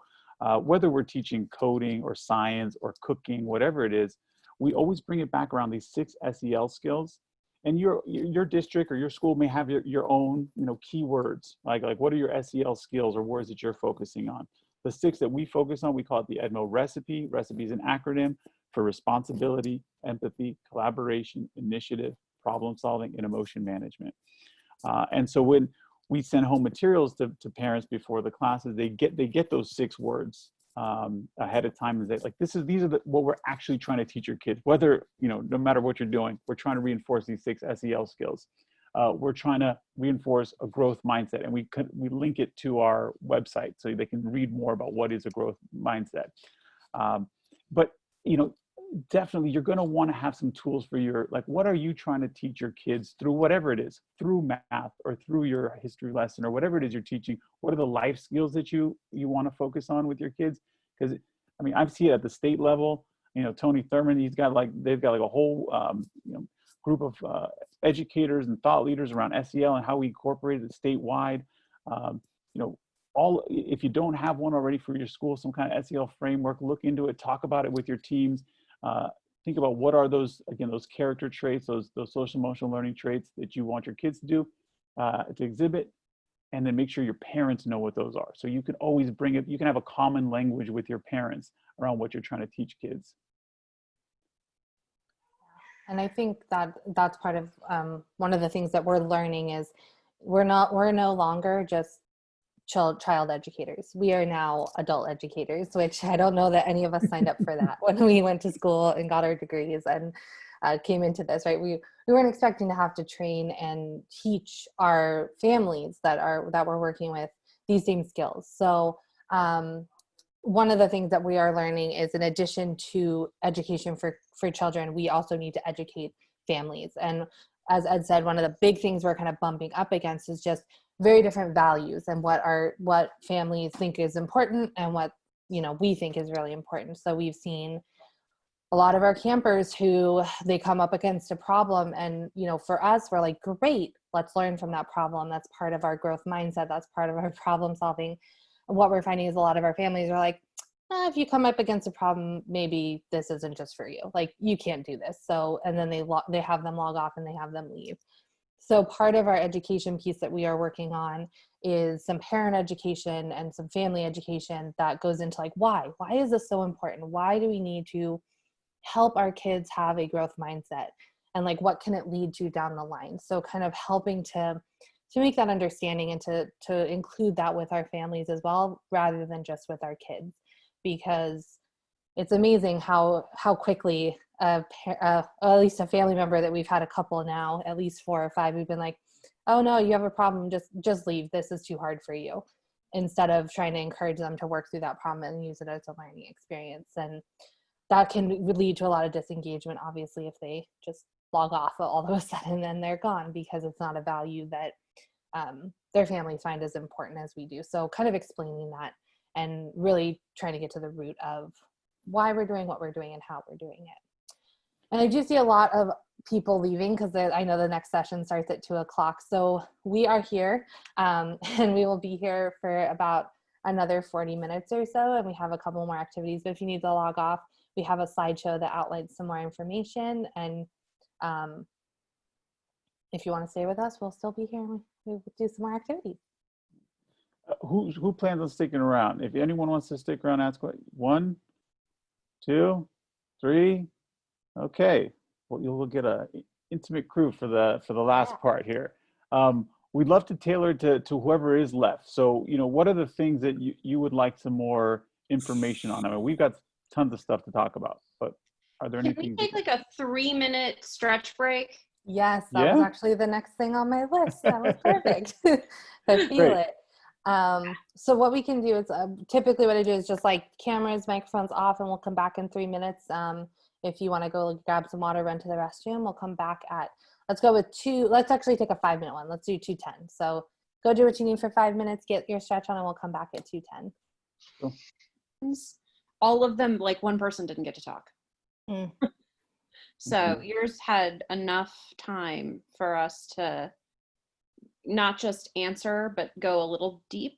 whether we're teaching coding or science or cooking, whatever it is, we always bring it back around these 6 SEL skills. And your district or your school may have your own, keywords, like what are your SEL skills or words that you're focusing on. The 6 that we focus on, we call it the EDMO recipe. Recipe is an acronym for responsibility, empathy, collaboration, initiative, problem solving, and emotion management. And so when we send home materials to parents before the classes, they get those 6 words ahead of time, and they like, these are what we're actually trying to teach your kids. Whether, no matter what you're doing, we're trying to reinforce these 6 SEL skills. We're trying to reinforce a growth mindset, and we link it to our website so they can read more about what is a growth mindset. But definitely you're going to want to have some tools for what are you trying to teach your kids through whatever it is, through math or through your history lesson or whatever it is you're teaching. What are the life skills that you want to focus on with your kids? Because I see it at the state level. Tony Thurman, they've got like a whole group of educators and thought leaders around SEL and how we incorporate it statewide. If you don't have one already for your school, some kind of SEL framework, look into it, talk about it with your teams. Think about what are those character traits, those social emotional learning traits that you want your kids to do, to exhibit, and then make sure your parents know what those are. So you can always you can have a common language with your parents around what you're trying to teach kids. And I think that's part of one of the things that we're learning is we're no longer just child educators. We are now adult educators, which I don't know that any of us signed up for that when we went to school and got our degrees and came into this, right? We weren't expecting to have to train and teach our families that we're working with these same skills. So one of the things that we are learning is, in addition to education for children, we also need to educate families. And as Ed said, one of the big things we're kind of bumping up against is just very different values and what families think is important and what we think is really important. So we've seen a lot of our campers who they come up against a problem, and for us, we're like, great, let's learn from that problem. That's part of our growth mindset. That's part of our problem solving. And what we're finding is a lot of our families are like, if you come up against a problem, maybe this isn't just for you. Like, you can't do this. So, and then they have them log off and they have them leave. So part of our education piece that we are working on is some parent education and some family education that goes into like, why is this so important? Why do we need to help our kids have a growth mindset? And like, what can it lead to down the line? So kind of helping to make that understanding and to include that with our families as well, rather than just with our kids, because it's amazing how quickly at least a family member that we've had a couple now, at least 4 or 5, we've been like, oh no, you have a problem, just leave, this is too hard for you, instead of trying to encourage them to work through that problem and use it as a learning experience. And that can lead to a lot of disengagement, obviously, if they just log off all of a sudden and they're gone because it's not a value that their families find as important as we do. So kind of explaining that and really trying to get to the root of why we're doing what we're doing and how we're doing it. And I do see a lot of people leaving because I know the next session starts at 2:00. So we are here and we will be here for about another 40 minutes or so. And we have a couple more activities, but if you need to log off, we have a slideshow that outlines some more information. And if you want to stay with us, we'll still be here and we'll do some more activities. Who plans on sticking around? If anyone wants to stick around, ask what. 1, 2, 3. Okay. Well, you'll get a intimate crew for the last part here. We'd love to tailor to whoever is left. So, what are the things that you would like some more information on? I mean, we've got tons of stuff to talk about, but are there any Can we things? take like a 3-minute stretch break? Yes, that was actually the next thing on my list. That was perfect. I feel it. So what we can do is typically what I do is just like cameras, microphones off, and we'll come back in 3 minutes. If you want to go grab some water, run to the restroom, we'll come back let's go with let's actually take a 5-minute one. Let's do 2:10. So go do what you need for 5 minutes, get your stretch on, and we'll come back at 2:10. Cool. All of them, like one person didn't get to talk. So yours had enough time for us to not just answer, but go a little deep.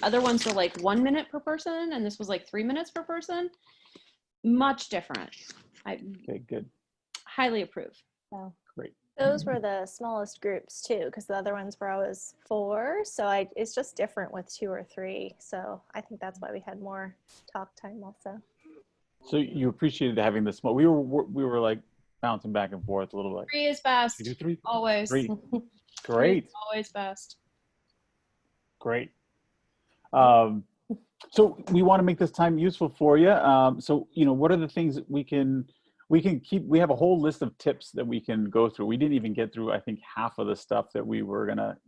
Other ones were like 1 minute per person, and this was like 3 minutes per person. Much different. Okay, good. Highly approve. So great. Those were the smallest groups too, because the other ones were always 4. So it's just different with 2 or 3. So I think that's why we had more talk time also. So you appreciated having the small. We were like bouncing back and forth a little bit. 3 is best. You do 3? Always. 3. 3 Great. is always best. Great. So we want to make this time useful for you. So, what are the things that we can keep? We have a whole list of tips that we can go through. We didn't even get through, I think, half of the stuff that we were going to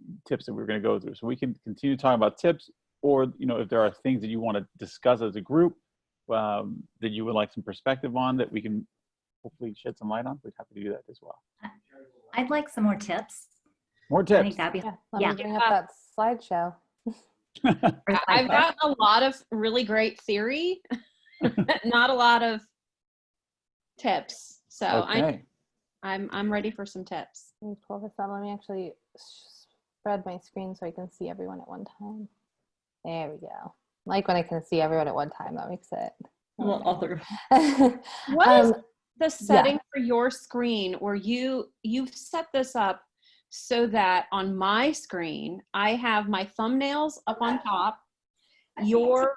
go through. So we can continue talking about tips, or, if there are things that you want to discuss as a group that you would like some perspective on that we can hopefully shed some light on, we'd have to do that as well. I'd like some more tips. More tips. I think that'd be Let me bring up that slideshow. I've got a lot of really great theory, not a lot of tips. So okay. I'm ready for some tips. Let me pull this up. Let me actually spread my screen so I can see everyone at one time. There we go. Like when I can see everyone at one time, that makes it. Well, other. What is the setting for your screen where you've set this up so that on my screen I have my thumbnails up on top, your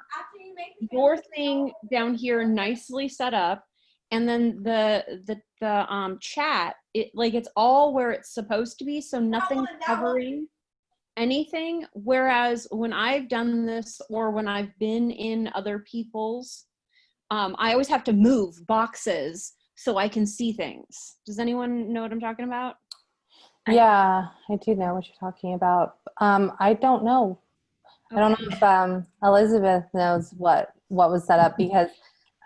thing down here nicely set up, and then the chat, it's all where it's supposed to be, so nothing's covering anything. Whereas when I've done this, or when I've been in other people's, I always have to move boxes so I can see things. Does anyone know what I'm talking about? Yeah, I do know what you're talking about. I don't know. Okay. I don't know if Elizabeth knows what was set up, because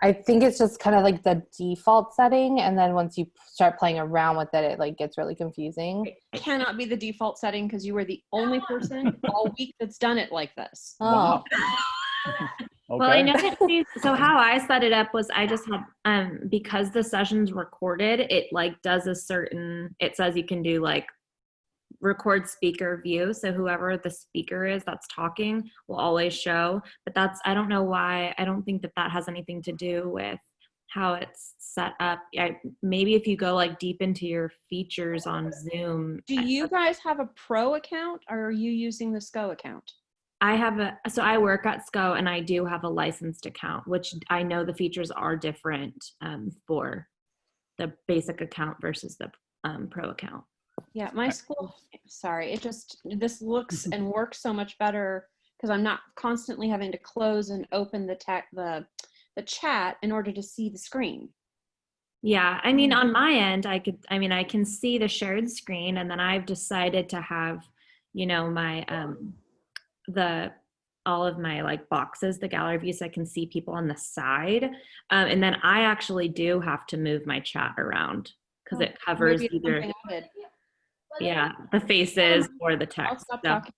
I think it's just kind of like the default setting, and then once you start playing around with it, it gets really confusing. It cannot be the default setting, because you are the only person all week that's done it like this. Oh. Wow. Okay. Well, I know that so how I set it up was I just had, because the session's recorded, it does it says you can do record speaker view. So whoever the speaker is that's talking will always show, but I don't know why. I don't think that has anything to do with how it's set up. Maybe if you go deep into your features on Zoom. Do you guys have a pro account, or are you using the SCO account? So I work at SCO, and I do have a licensed account, which I know the features are different for the basic account versus the pro account. Yeah, my school, sorry, this looks and works so much better because I'm not constantly having to close and open the chat in order to see the screen. Yeah, I mean, on my end, I can see the shared screen, and then I've decided to have, my all of my like boxes, the gallery view, so I can see people on the side. And then I actually do have to move my chat around because it covers Maybe it's either, something I did. yeah, the faces or the I'll text. stop So talking.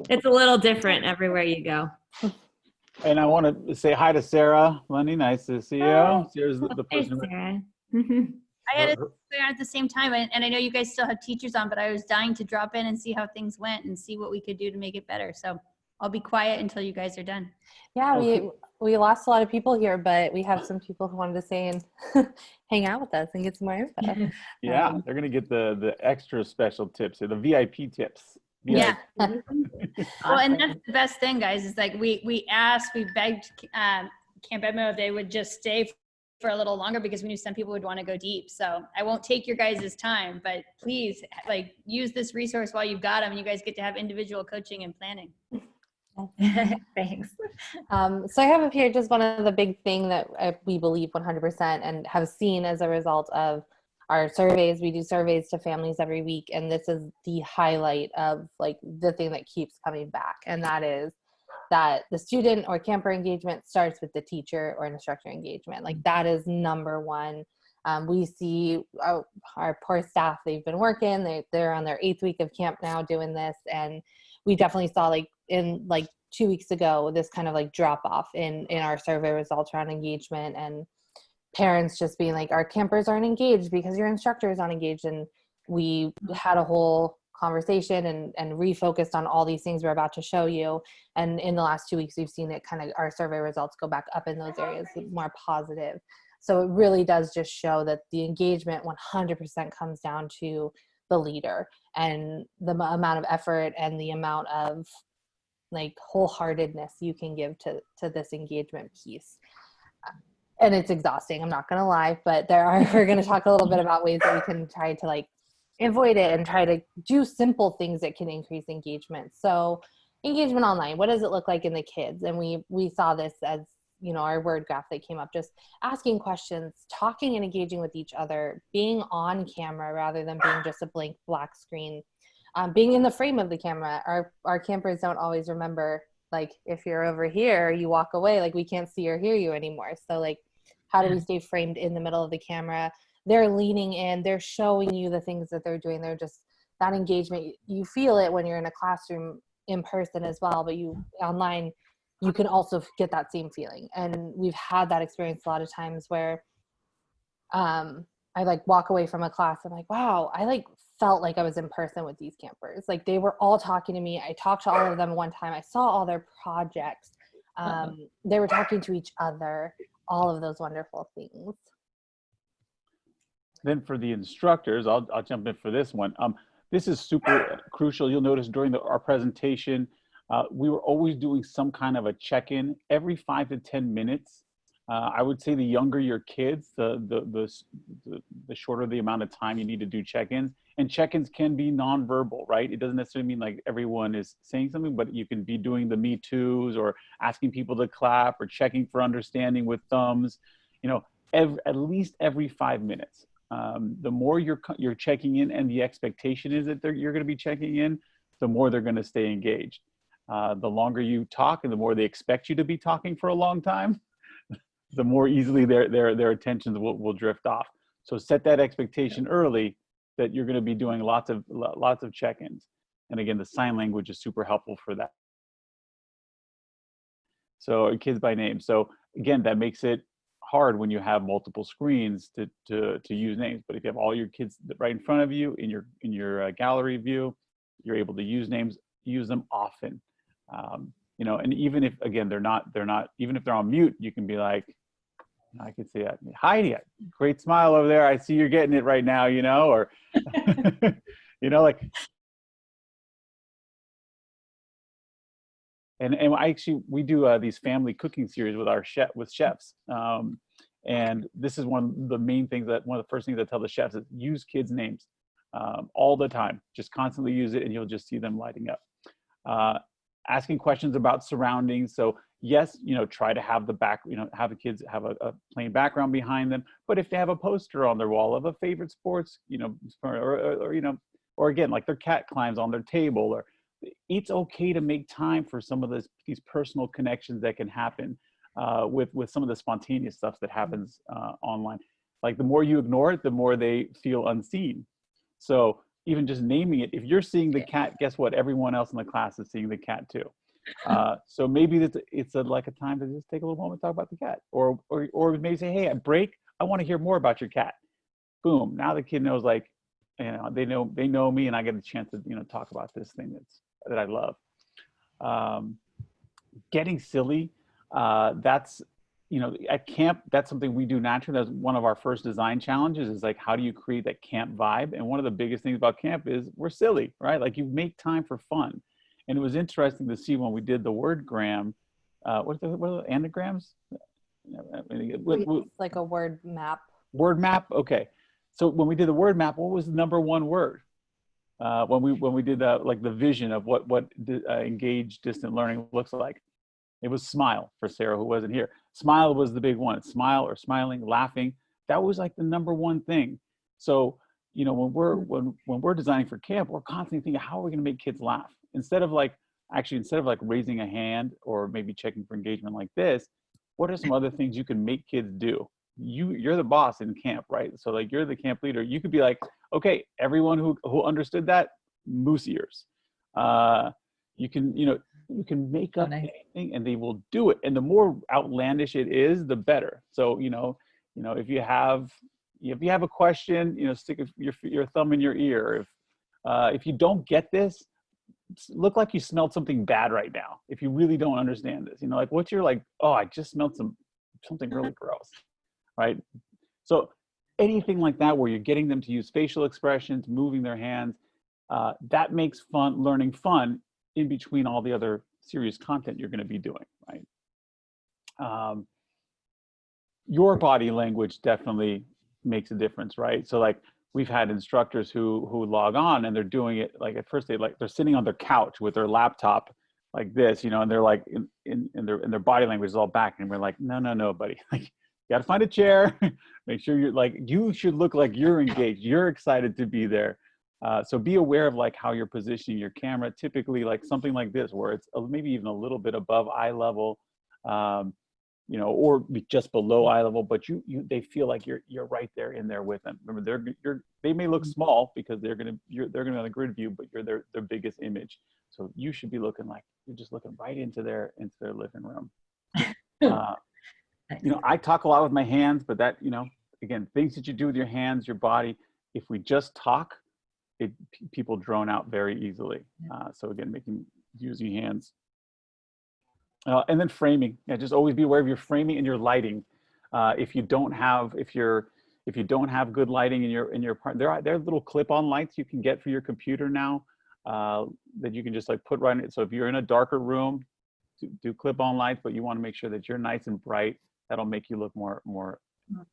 it's a little different everywhere you go. And I want to say hi to Sarah. Lenny, nice to see you. Sarah's the Hey, person. Sarah. I had to figure out at the same time, and I know you guys still have teachers on, but I was dying to drop in and see how things went and see what we could do to make it better. So I'll be quiet until you guys are done. Yeah, Okay. we lost a lot of people here, but we have some people who wanted to stay and hang out with us and get some more info. Yeah, they're gonna get the extra special tips, the VIP tips. Yeah. VIP. Well, and that's the best thing, guys, is like we asked, we begged Camp EDMO if they would just stay for a little longer because we knew some people would want to go deep. So I won't take your guys' time, but please like use this resource while you've got them, and you guys get to have individual coaching and planning. Thanks. So I have up here just one of the big thing that we believe 100% and have seen as a result of our surveys. We do surveys to families every week, and this is the highlight of like the thing that keeps coming back, and that is that the student or camper engagement starts with the teacher or instructor engagement. Like that is number one. We see our poor staff, they've been working, they're on their 8th week of camp now doing this, and we definitely saw like in like 2 weeks ago this kind of like drop off in our survey results around engagement, and parents just being like, our campers aren't engaged because your instructor is not engaged. And we had a whole conversation and refocused on all these things we're about to show you. And in the last 2 weeks, we've seen it kind of, our survey results go back up in those areas, more positive. So it really does just show that the engagement 100% comes down to the leader and the amount of effort and the amount of like wholeheartedness you can give to this engagement piece. And it's exhausting, I'm not gonna lie, but we're gonna talk a little bit about ways that we can try to like avoid it and try to do simple things that can increase engagement. So engagement online, what does it look like in the kids? And we saw this as, our word graph that came up, just asking questions, talking and engaging with each other, being on camera rather than being just a blank black screen, being in the frame of the camera. Our campers don't always remember, like if you're over here, you walk away, like we can't see or hear you anymore. So like, how do we stay framed in the middle of the camera? They're leaning in, they're showing you the things that they're doing. They're just, that engagement, you feel it when you're in a classroom in person as well, but online, you can also get that same feeling. And we've had that experience a lot of times where I like walk away from a class, I'm like, wow, I like felt like I was in person with these campers. Like they were all talking to me. I talked to all of them one time. I saw all their projects. They were talking to each other, all of those wonderful things. Then for the instructors, I'll jump in for this one. This is super crucial. You'll notice during our presentation, we were always doing some kind of a check-in every 5 to 10 minutes. I would say the younger your kids, the shorter the amount of time you need to do check-ins. And check-ins can be nonverbal, right? It doesn't necessarily mean like everyone is saying something, but you can be doing the me toos or asking people to clap or checking for understanding with thumbs, at least every 5 minutes. The more you're checking in and the expectation is that you're going to be checking in, the more they're going to stay engaged. The longer you talk and the more they expect you to be talking for a long time, the more easily their attentions will drift off. So set that expectation early that you're going to be doing lots of check-ins. And again, the sign language is super helpful for that. So kids by name. So again, that makes it hard when you have multiple screens to use names. But if you have all your kids right in front of you in your gallery view, you're able to use names, use them often. And even if, again, they're not, even if they're on mute, you can be like, I could say, Heidi, great smile over there. I see you're getting it right now, or, like, and we do these family cooking series with chefs. And this is one of the first things I tell the chefs is use kids' names all the time. Just constantly use it and you'll just see them lighting up. Asking questions about surroundings. So yes, try to have have the kids have a plain background behind them. But if they have a poster on their wall of a favorite sports, or again, like their cat climbs on their table, or it's okay to make time for some of these personal connections that can happen with some of the spontaneous stuff that happens online. Like the more you ignore it, the more they feel unseen. So even just naming it, if you're seeing the cat, guess what? Everyone else in the class is seeing the cat too. So maybe it's like a time to just take a little moment to talk about the cat, or maybe say, hey, at break, I want to hear more about your cat. Boom! Now the kid knows, like, they know me, and I get a chance to talk about this thing that I love. Getting silly, that's at camp, that's something we do naturally. That's one of our first design challenges, is like, how do you create that camp vibe? And one of the biggest things about camp is we're silly, right? Like, you make time for fun. And it was interesting to see when we did the word gram, what are the anagrams? It's like a word map. Word map, okay. So when we did the word map, what was the number one word? When we did like the vision of what engaged distant learning looks like, it was smile for Sarah, who wasn't here. Smile was the big one. Smile, or smiling, laughing. That was like the number one thing. So when we're designing for camp, we're constantly thinking, how are we going to make kids laugh? Instead of raising a hand or maybe checking for engagement like this, what are some other things you can make kids do? You're the boss in camp, right? So like, you're the camp leader. You could be like, okay, everyone who understood that, moose ears. You can make up anything and they will do it. And the more outlandish it is, the better. So, if you have a question, stick your thumb in your ear. If you don't get this, look like you smelled something bad right now. If you really don't understand this, like, what's your, like, oh, I just smelled something really gross, right? So anything like that, where you're getting them to use facial expressions, moving their hands, that makes learning fun in between all the other serious content you're going to be doing, right? Your body language definitely makes a difference, right? So like, we've had instructors who log on and they're doing it, like, at first they're sitting on their couch with their laptop like this, and they're like in their body language is all back, and we're like, no, buddy, like, you got to find a chair. Make sure you should look like you're engaged, you're excited to be there. So be aware of like how you're positioning your camera. Typically, like something like this, where it's maybe even a little bit above eye level, or just below eye level, but they feel like you're right there in there with them. Remember, they may look small because they're gonna be on the grid view, but you're their biggest image. So you should be looking like you're just looking right into their living room. I talk a lot with my hands, but that, again, things that you do with your hands, your body, if we just talk, people drone out very easily. So again, using hands. And then framing. Just always be aware of your framing and your lighting. If you don't have good lighting in your part, there are little clip-on lights you can get for your computer now, that you can just like put right in it. So if you're in a darker room, do clip-on lights, but you want to make sure that you're nice and bright. That'll make you look more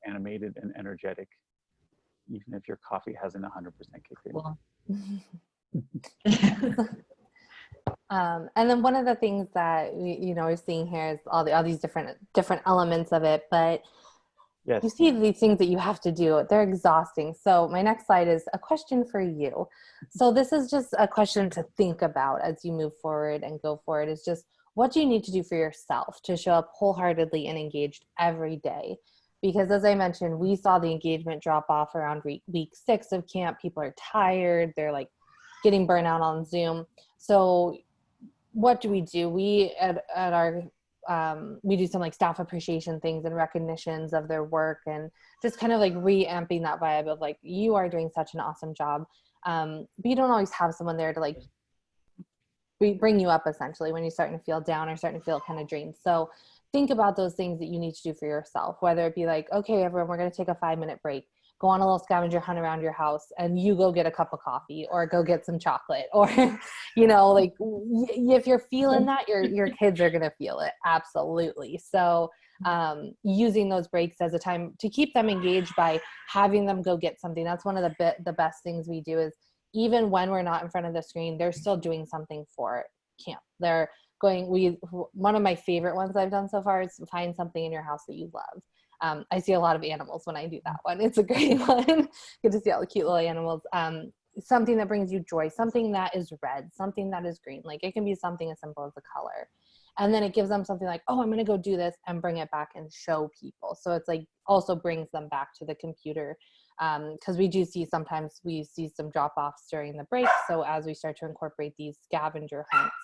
animated and energetic, even if your coffee hasn't 100% kicked in. Cool. And then one of the things that we're seeing here is all these different elements of it, but yes, you see these things that you have to do, they're exhausting. So my next slide is a question for you. So this is just a question to think about as you move forward and go forward, is just, what do you need to do for yourself to show up wholeheartedly and engaged every day? Because as I mentioned, we saw the engagement drop off around week 6 of camp. People are tired. They're like getting burnt out on Zoom. So what do? We at our we do some like staff appreciation things and recognitions of their work, and just kind of like re-amping that vibe of like, you are doing such an awesome job. But you don't always have someone there to like bring you up, essentially, when you're starting to feel down or starting to feel kind of drained. So think about those things that you need to do for yourself, whether it be like, okay, everyone, we're going to take a 5-minute break, go on a little scavenger hunt around your house, and you go get a cup of coffee or go get some chocolate, or, like if you're feeling that, your kids are going to feel it. Absolutely. So using those breaks as a time to keep them engaged by having them go get something. That's one of the best things we do, is even when we're not in front of the screen, they're still doing something for camp. They're one of my favorite ones I've done so far is find something in your house that you love. I see a lot of animals when I do that one. It's a great one. Get to see all the cute little animals. Something that brings you joy, something that is red, something that is green. Like it can be something as simple as a color. And then it gives them something like, oh, I'm going to go do this and bring it back and show people. So it's like also brings them back to the computer. Because we see some drop-offs during the break. So as we start to incorporate these scavenger hunts,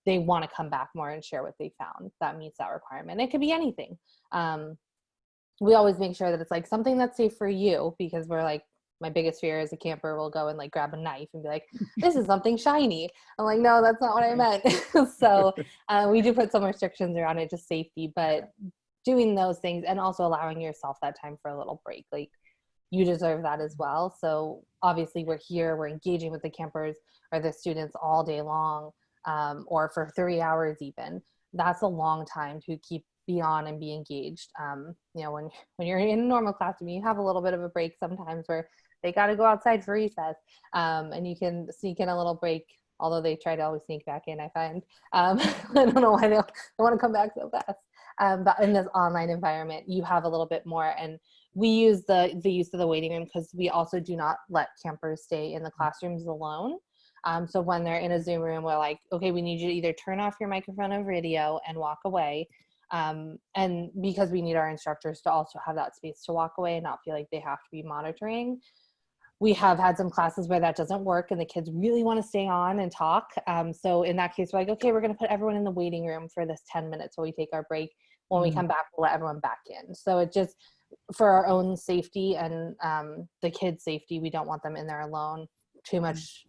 they want to come back more and share what they found that meets that requirement. It could be anything. We always make sure that it's like something that's safe for you, because we're like, my biggest fear is a camper will go and like grab a knife and be like, this is something shiny. I'm like, no, that's not what I meant. So we do put some restrictions around it, just safety, but doing those things and also allowing yourself that time for a little break. Like you deserve that as well. So obviously we're here, we're engaging with the campers or the students all day long, or for 3 hours even. That's a long time to be on and be engaged. When you're in a normal classroom, you have a little bit of a break sometimes where they got to go outside for recess, and you can sneak in a little break, although they try to always sneak back in, I find. I don't know why they want to come back so fast. But in this online environment, you have a little bit more. And we use the use of the waiting room because we also do not let campers stay in the classrooms alone. So when they're in a Zoom room, we're like, okay, we need you to either turn off your microphone or video and walk away. And because we need our instructors to also have that space to walk away and not feel like they have to be monitoring. We have had some classes where that doesn't work and the kids really want to stay on and talk. So in that case, we're like, okay, we're going to put everyone in the waiting room for this 10 minutes while we take our break. When we come back, we'll let everyone back in. So it just, for our own safety and the kids' safety, we don't want them in there alone. Too much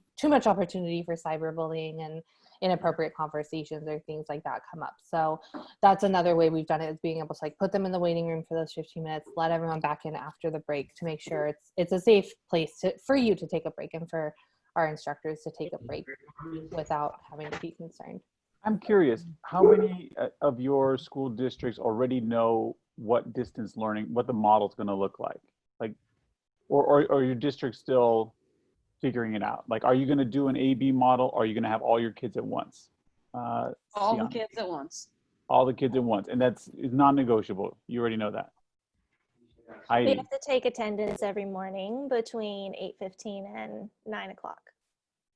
opportunity for cyberbullying and inappropriate conversations or things like that come up. So that's another way we've done it, is being able to like put them in the waiting room for those 15 minutes, let everyone back in after the break to make sure it's a safe place for you to take a break and for our instructors to take a break without having to be concerned. I'm curious, how many of your school districts already know what distance learning, what the model is going to look like? Like, or your district still figuring it out? Like, are you going to do an A/B model, or are you going to have all your kids at once? All the kids at once. All the kids at once, and that's non-negotiable. You already know that. We have to take attendance every morning between 8:15 and 9 o'clock.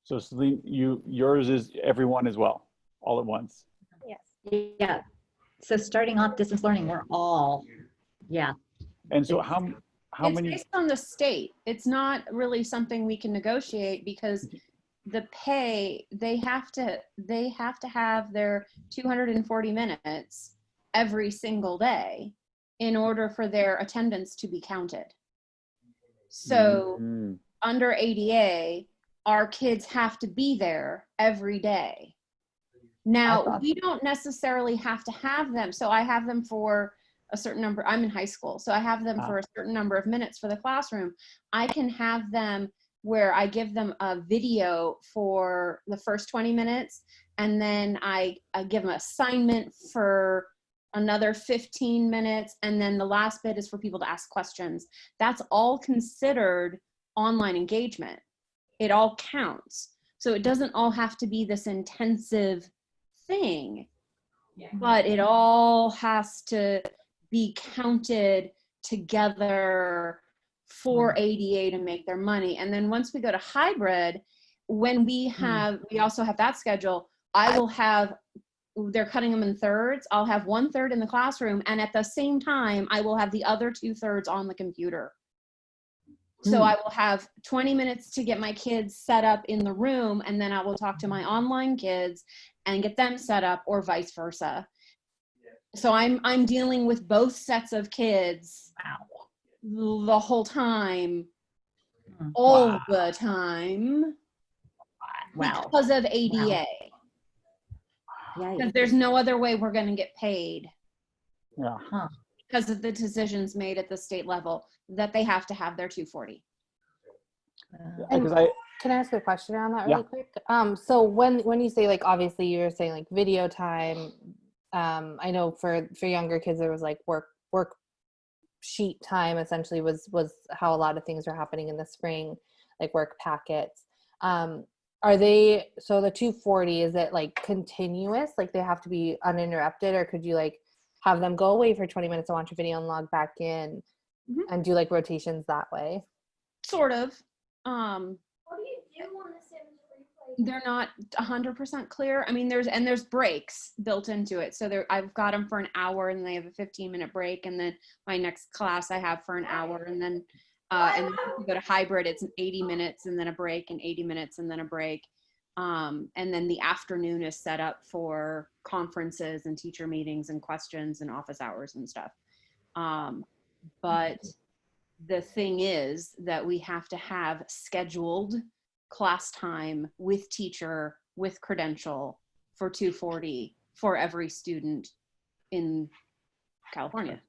So Celine, yours is everyone as well, all at once. Yes. Yeah. So starting off distance learning, we're all, yeah. And so how It's many? based on the state. It's not really something we can negotiate, because the pay, they have to have their 240 minutes every single day in order for their attendance to be counted. So under ADA, our kids have to be there every day. Now, we don't necessarily have to have them. So I have them for a certain number. I'm in high school, so I have them for a certain number of minutes for the classroom. I can have them where I give them a video for the first 20 minutes, and then I give them an assignment for another 15 minutes, and then the last bit is for people to ask questions. That's all considered online engagement. It all counts. So it doesn't all have to be this intensive thing, but it all has to be counted together for ADA to make their money. And then once we go to hybrid, when we also have that schedule, they're cutting them in thirds. I'll have 1/3 in the classroom, and at the same time, I will have the other 2/3 on the computer. So I will have 20 minutes to get my kids set up in the room, and then I will talk to my online kids and get them set up, or vice versa. So I'm dealing with both sets of kids the whole time, all the time, because of ADA. Because there's no other way we're going to get paid. Yeah. Because of the decisions made at the state level that they have to have their 240. Can I ask a question around that really quick? So when you say, like, obviously you're saying like video time, I know for younger kids there was like work sheet time essentially was how a lot of things were happening in the spring, like work packets. Are they, so the 240, is it like continuous? Like they have to be uninterrupted, or could you like have them go away for 20 minutes and watch a video and log back in and do like rotations that way? Sort of. What do you do on the Sims replay? They're not 100% clear. I mean, there's breaks built into it. So I've got them for an hour, and they have a 15-minute break, and then my next class I have for an hour, and then if you go to hybrid, it's 80 minutes and then a break, and 80 minutes and then a break. And then the afternoon is set up for conferences and teacher meetings and questions and office hours and stuff. But the thing is that we have to have scheduled class time with teacher, with credential for 240 for every student in California.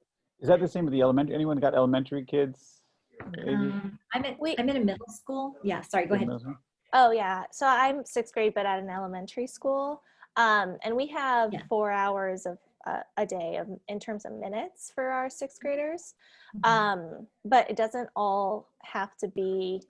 Is that the same with the elementary? Anyone got elementary kids? I'm in a middle school. Yeah, sorry, go ahead. Oh yeah, so I'm 6th grade, but at an elementary school, and we have 4 hours of a day in terms of minutes for our 6th graders, but it doesn't all have to be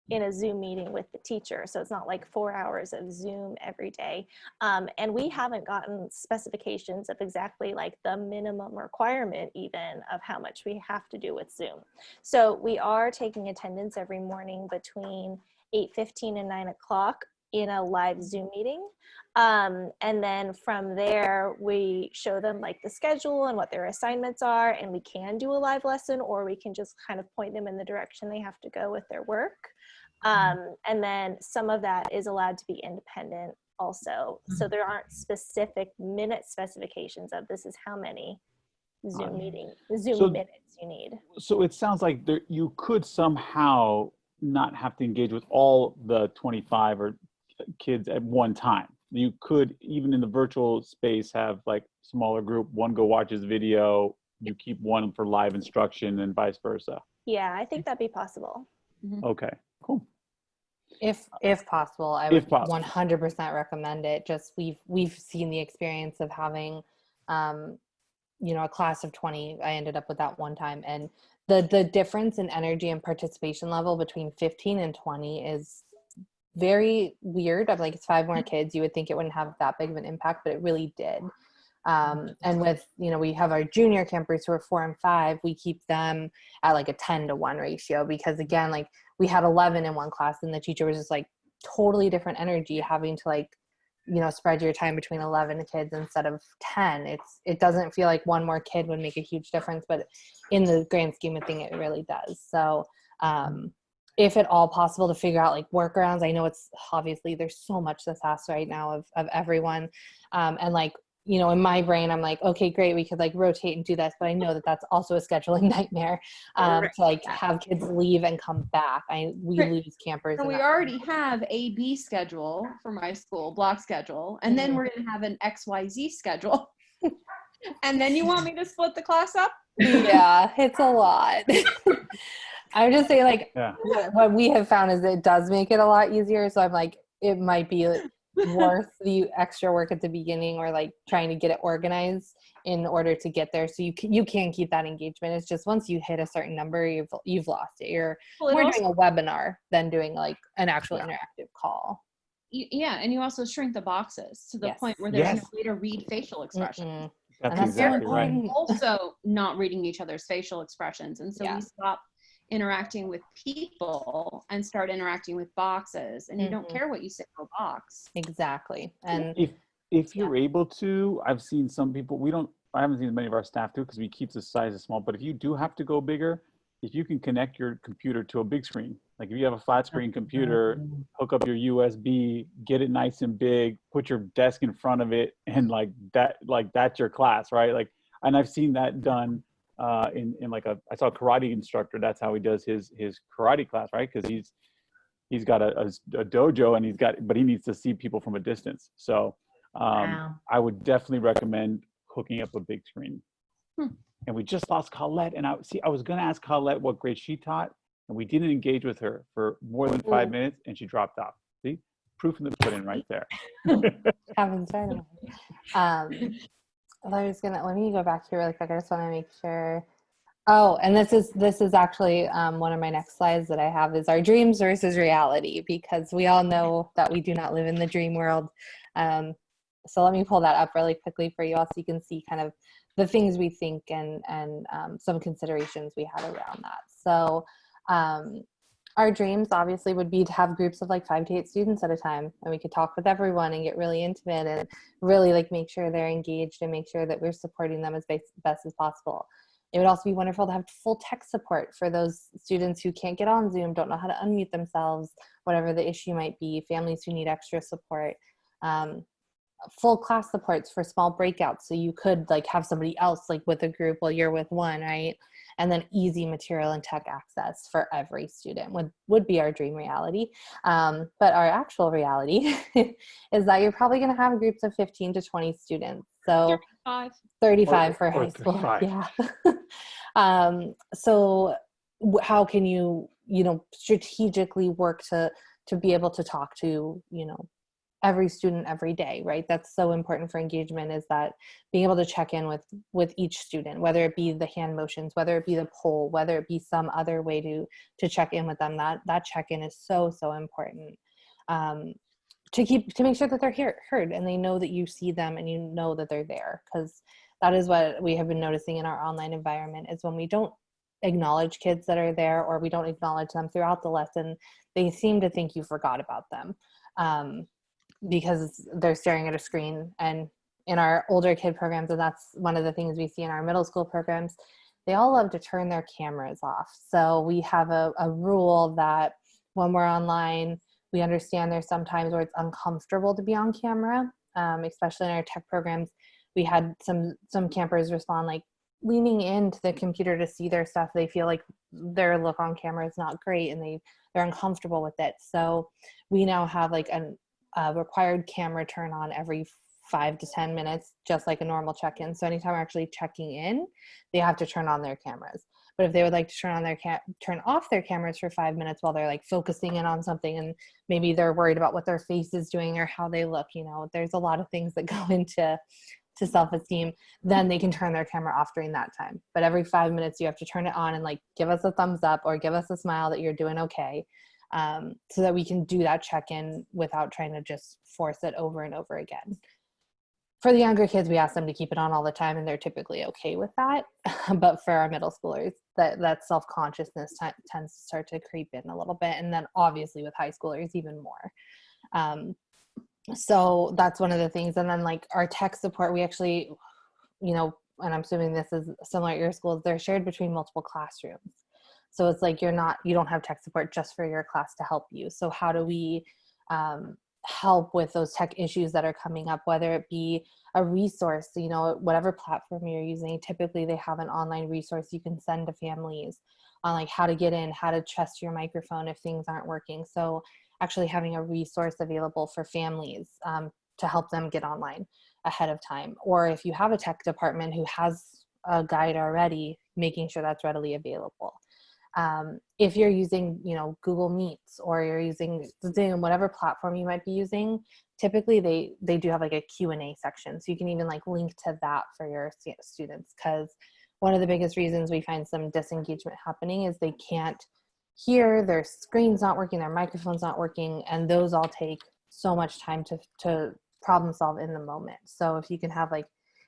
in a Zoom meeting with the teacher. So it's not like 4 hours of Zoom every day. And we haven't gotten specifications of exactly like the minimum requirement even of how much we have to do with Zoom. So we are taking attendance every morning between 8:15 and 9 o'clock in a live Zoom meeting. And then from there, we show them like the schedule and what their assignments are, and we can do a live lesson, or we can just kind of point them in the direction they have to go with their work. And then some of that is allowed to be independent also. So there aren't specific minute specifications of this is how many Zoom minutes you need. So it sounds like you could somehow not have to engage with all the 25 or kids at one time. You could, even in the virtual space, have like smaller group, one go watches video, you keep one for live instruction, and vice versa. Yeah, I think that'd be possible. Okay, cool. If possible, I would 100% recommend it. Just we've seen the experience of having, a class of 20. I ended up with that one time, and the difference in energy and participation level between 15 and 20 is very weird. I'm like, it's 5 more kids. You would think it wouldn't have that big of an impact, but it really did. And with, we have our junior campers who are 4 and 5, we keep them at like a 10-to-1 ratio, because again, like we had 11 in one class, and the teacher was just like totally different energy, having to like, spread your time between 11 kids instead of 10. It doesn't feel like one more kid would make a huge difference, but in the grand scheme of things, it really does. So, if at all possible, to figure out like workarounds. I know it's obviously there's so much that's asked right now of everyone. And like, in my brain, I'm like, okay, great. We could like rotate and do this, but I know that that's also a scheduling nightmare to like have kids leave and come back. We lose campers. So we already have a B schedule for my school, block schedule, and then we're going to have an XYZ schedule. And then you want me to split the class up? Yeah, it's a lot. I would just say like what we have found is it does make it a lot easier. So I'm like, it might be worth the extra work at the beginning, or like trying to get it organized in order to get there. So you can keep that engagement. It's just once you hit a certain number, you've lost it. You're more doing a webinar than doing like an actual interactive call. Yeah, and you also shrink the boxes to the point where there's no way to read facial expressions. That's exactly right. Also not reading each other's facial expressions. And so we stop interacting with people and start interacting with boxes, and you don't care what you say to a box. Exactly. And if you're able to, I've seen some people, I haven't seen many of our staff do, because we keep the sizes small, but if you do have to go bigger, if you can connect your computer to a big screen, like if you have a flat screen computer, hook up your USB, get it nice and big, put your desk in front of it, and that's your class, right? Like, and I've seen that done in like I saw a karate instructor. That's how he does his karate class, right? Because he's got a dojo, and but he needs to see people from a distance. So I would definitely recommend hooking up a big screen. And we just lost Colette, and I was going to ask Colette what grade she taught, and we didn't engage with her for more than 5 minutes, and she dropped off. See, proof in the pudding right there. Happens right away. Let me go back here really quick. I just want to make sure. Oh, and this is actually one of my next slides that I have is our dreams versus reality, because we all know that we do not live in the dream world. So let me pull that up really quickly for you all so you can see kind of the things we think and some considerations we had around that. So our dreams obviously would be to have groups of like 5 to 8 students at a time, and we could talk with everyone and get really intimate and really like make sure they're engaged and make sure that we're supporting them as best as possible. It would also be wonderful to have full tech support for those students who can't get on Zoom, don't know how to unmute themselves, whatever the issue might be, families who need extra support. Full class supports for small breakouts, so you could like have somebody else like with a group while you're with one, right? And then easy material and tech access for every student would be our dream reality. But our actual reality is that you're probably going to have groups of 15 to 20 students. So 35 for high school. 35. Yeah. So how can you strategically work to be able to talk to, every student every day, right? That's so important for engagement, is that being able to check in with each student, whether it be the hand motions, whether it be the poll, whether it be some other way to check in with them. That check-in is so important. To make sure that they're heard and they know that you see them and you know that they're there, because that is what we have been noticing in our online environment, is when we don't acknowledge kids that are there, or we don't acknowledge them throughout the lesson, they seem to think you forgot about them. Because they're staring at a screen. And in our older kid programs, and that's one of the things we see in our middle school programs, they all love to turn their cameras off. So we have a rule that when we're online, we understand there's sometimes where it's uncomfortable to be on camera, especially in our tech programs. We had some campers respond like leaning into the computer to see their stuff. They feel like their look on camera is not great and they're uncomfortable with it. So we now have like a required camera turn on every 5 to 10 minutes, just like a normal check-in. So anytime we're actually checking in, they have to turn on their cameras. But if they would like to turn off their cameras for 5 minutes while they're like focusing in on something, and maybe they're worried about what their face is doing or how they look, there's a lot of things that go into self-esteem, then they can turn their camera off during that time. But every 5 minutes you have to turn it on and like give us a thumbs up or give us a smile that you're doing okay. So that we can do that check-in without trying to just force it over and over again. For the younger kids, we ask them to keep it on all the time, and they're typically okay with that. But for our middle schoolers, that self-consciousness tends to start to creep in a little bit. And then obviously with high schoolers, even more. So that's one of the things. And then like our tech support, we actually, and I'm assuming this is similar at your schools, they're shared between multiple classrooms. So it's like you don't have tech support just for your class to help you. So how do we help with those tech issues that are coming up, whether it be a resource, whatever platform you're using, typically they have an online resource you can send to families on like how to get in, how to test your microphone if things aren't working. So actually having a resource available for families to help them get online ahead of time. Or if you have a tech department who has a guide already, making sure that's readily available. If you're using, Google Meets, or you're using Zoom, whatever platform you might be using, typically they do have like a Q&A section. So you can even like link to that for your students, because one of the biggest reasons we find some disengagement happening is they can't hear, their screen's not working, their microphone's not working, and those all take so much time to problem solve in the moment. So if you can have like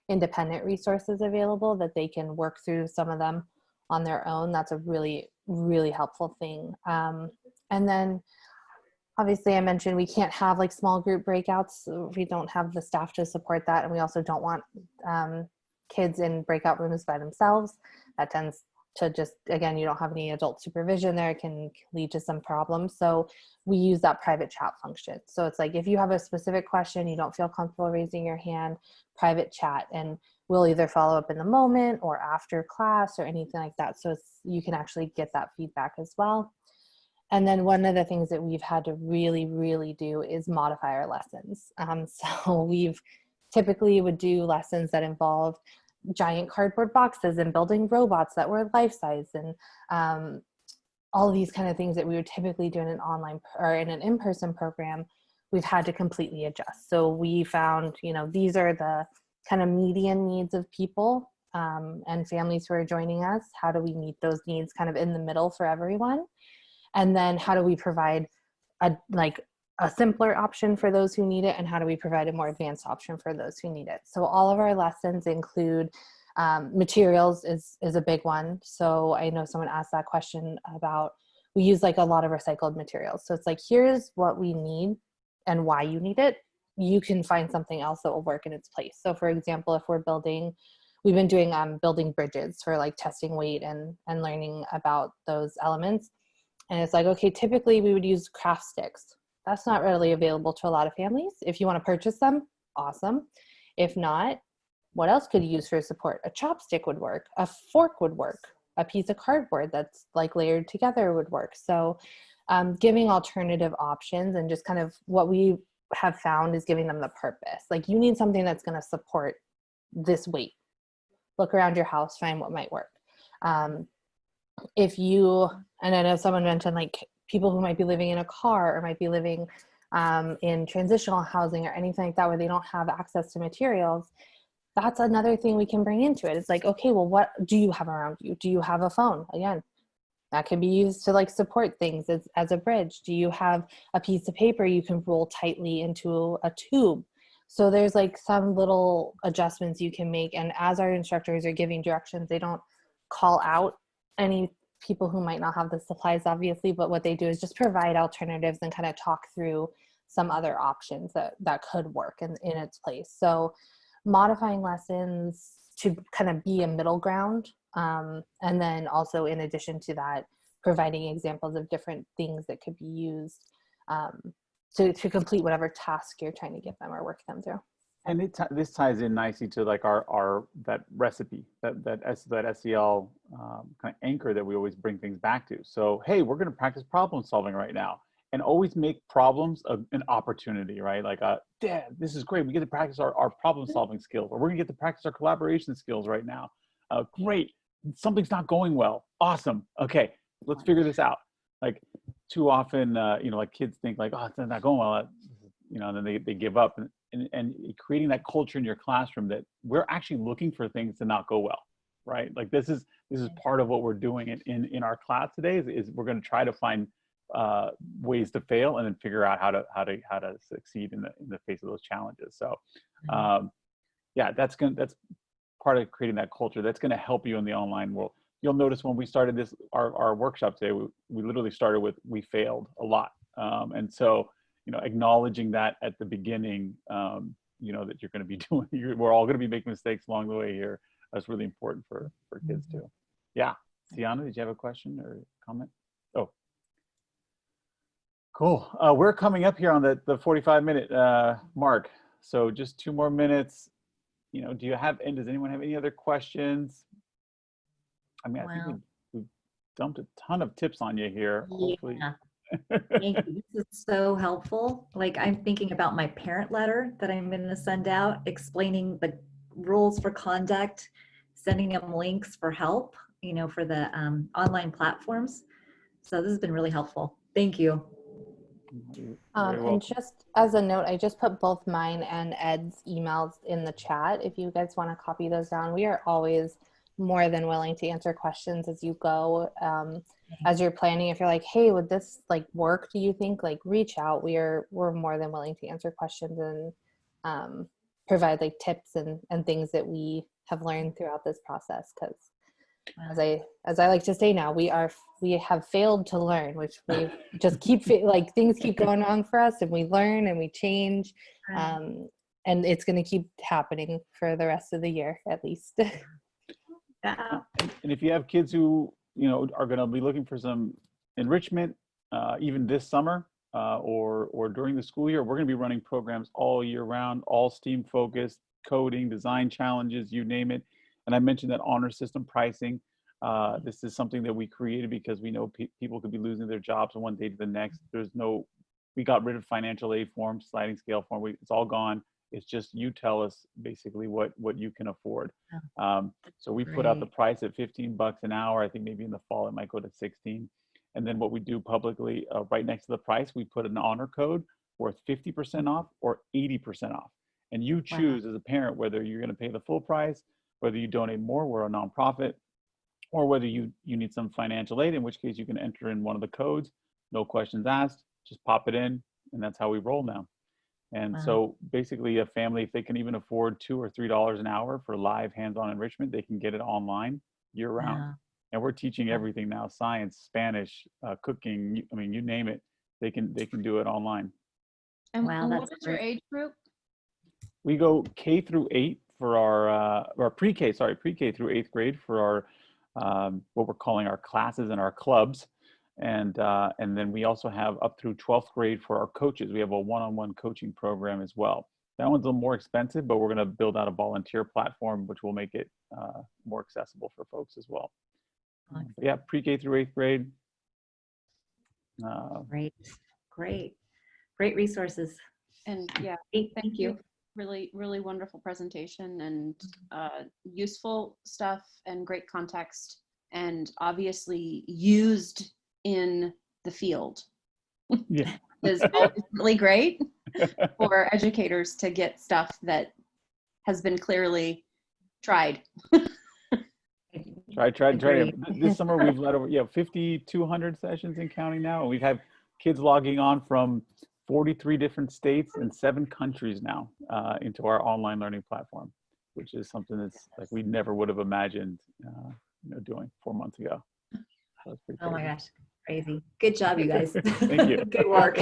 independent resources available that they can work through some of them on their own, that's a really, really helpful thing. And then obviously I mentioned we can't have like small group breakouts. We don't have the staff to support that. And we also don't want kids in breakout rooms by themselves. That tends to just, again, you don't have any adult supervision there. It can lead to some problems. So we use that private chat function. So it's like, if you have a specific question, you don't feel comfortable raising your hand, private chat, and we'll either follow up in the moment or after class or anything like that. So you can actually get that feedback as well. And then one of the things that we've had to really, really do is modify our lessons. So we've typically would do lessons that involved giant cardboard boxes and building robots that were life-size, and all of these kind of things that we would typically do in an online or in an in-person program, we've had to completely adjust. So we found, these are the kind of median needs of people and families who are joining us. How do we meet those needs kind of in the middle for everyone? And then how do we provide a simpler option for those who need it, and how do we provide a more advanced option for those who need it? So all of our lessons include materials is a big one. So I know someone asked that question about, we use like a lot of recycled materials. So it's like, here's what we need and why you need it. You can find something else that will work in its place. So for example, if we've been doing building bridges for like testing weight and learning about those elements. And it's like, okay, typically we would use craft sticks. That's not readily available to a lot of families. If you want to purchase them, awesome. If not, what else could you use for support? A chopstick would work. A fork would work. A piece of cardboard that's like layered together would work. So giving alternative options, and just kind of what we have found is giving them the purpose. Like, you need something that's going to support this weight. Look around your house, find what might work. And I know someone mentioned like people who might be living in a car or might be living in transitional housing or anything like that, where they don't have access to materials. That's another thing we can bring into it. It's like, okay, well, what do you have around you? Do you have a phone? Again, that can be used to like support things as a bridge. Do you have a piece of paper you can roll tightly into a tube? So there's like some little adjustments you can make. And as our instructors are giving directions, they don't call out any people who might not have the supplies, obviously, but what they do is just provide alternatives and kind of talk through some other options that could work in its place. So modifying lessons to kind of be a middle ground. And then also, in addition to that, providing examples of different things that could be used to complete whatever task you're trying to give them or work them through. And this ties in nicely to like our that recipe, that SEL kind of anchor that we always bring things back to. So, hey, we're going to practice problem solving right now, and always make problems an opportunity, right? Like, Dad, this is great. We get to practice our problem solving skills, or we're going to get to practice our collaboration skills right now. Great. Something's not going well. Awesome. Okay, let's figure this out. Like, too often, like kids think like, oh, it's not going well, and then they give up. And creating that culture in your classroom that we're actually looking for things to not go well, right? Like, this is part of what we're doing in our class today is we're going to try to find ways to fail and then figure out how to succeed in the face of those challenges. So yeah, that's part of creating that culture that's going to help you in the online world. You'll notice when we started our workshop today, we literally started with, we failed a lot. And so, acknowledging that at the beginning, that you're going to be we're all going to be making mistakes along the way here. That's really important for kids too. Yeah. Sienna, did you have a question or comment? Oh, cool. We're coming up here on the 45-minute mark. So just 2 more minutes. Does anyone have any other questions? I mean, I think we've dumped a ton of tips on you here. Hopefully. Yeah. Thank you. This is so helpful. Like, I'm thinking about my parent letter that I'm going to send out, explaining the rules for conduct, sending them links for help, for the online platforms. So this has been really helpful. Thank you. And just as a note, I just put both mine and Ed's emails in the chat. If you guys want to copy those down, we are always more than willing to answer questions as you go. As you're planning, if you're like, hey, would this like work, do you think, like, reach out. We're more than willing to answer questions and provide like tips and things that we have learned throughout this process. Because as I like to say now, we have failed to learn, which we just keep like things keep going wrong for us, and we learn and we change, and it's going to keep happening for the rest of the year at least. Yeah. And if you have kids who are going to be looking for some enrichment, even this summer or during the school year, we're going to be running programs all year round, all STEAM focused, coding, design challenges, you name it. And I mentioned that honor system pricing. This is something that we created because we know people could be losing their jobs from one day to the next. We got rid of financial aid forms, sliding scale form. It's all gone. It's just, you tell us basically what you can afford. So we put out the price at $15 an hour. I think maybe in the fall it might go to 16. And then what we do publicly, right next to the price, we put an honor code worth 50% off or 80% off. And you choose as a parent whether you're going to pay the full price whether you donate more, we're a nonprofit, or whether you need some financial aid, in which case you can enter in one of the codes, no questions asked, just pop it in, and that's how we roll now. And so basically a family, if they can even afford $2 or $3 an hour for live hands-on enrichment, they can get it online year round. And we're teaching everything now, science, Spanish, cooking, I mean, you name it, they can do it online. And, Wow, and that's what is your age group? We go K through 8 for our pre-K through 8th grade for our what we're calling our classes and our clubs. And then we also have up through 12th grade for our coaches. We have a one-on-one coaching program as well. That one's a little more expensive, but we're going to build out a volunteer platform, which will make it more accessible for folks as well. Yeah, pre-K through 8th grade. Great resources. And yeah, thank you. Really, really wonderful presentation and useful stuff and great context, and obviously used in the field. Yeah. Is really great for educators to get stuff that has been clearly tried. Try. This summer we've led over 5,200 sessions and counting now, and we've had kids logging on from 43 different states and 7 countries now into our online learning platform, which is something that's like we never would have imagined doing 4 months ago. Oh my gosh, crazy. Good job, you guys. Thank you. Good work.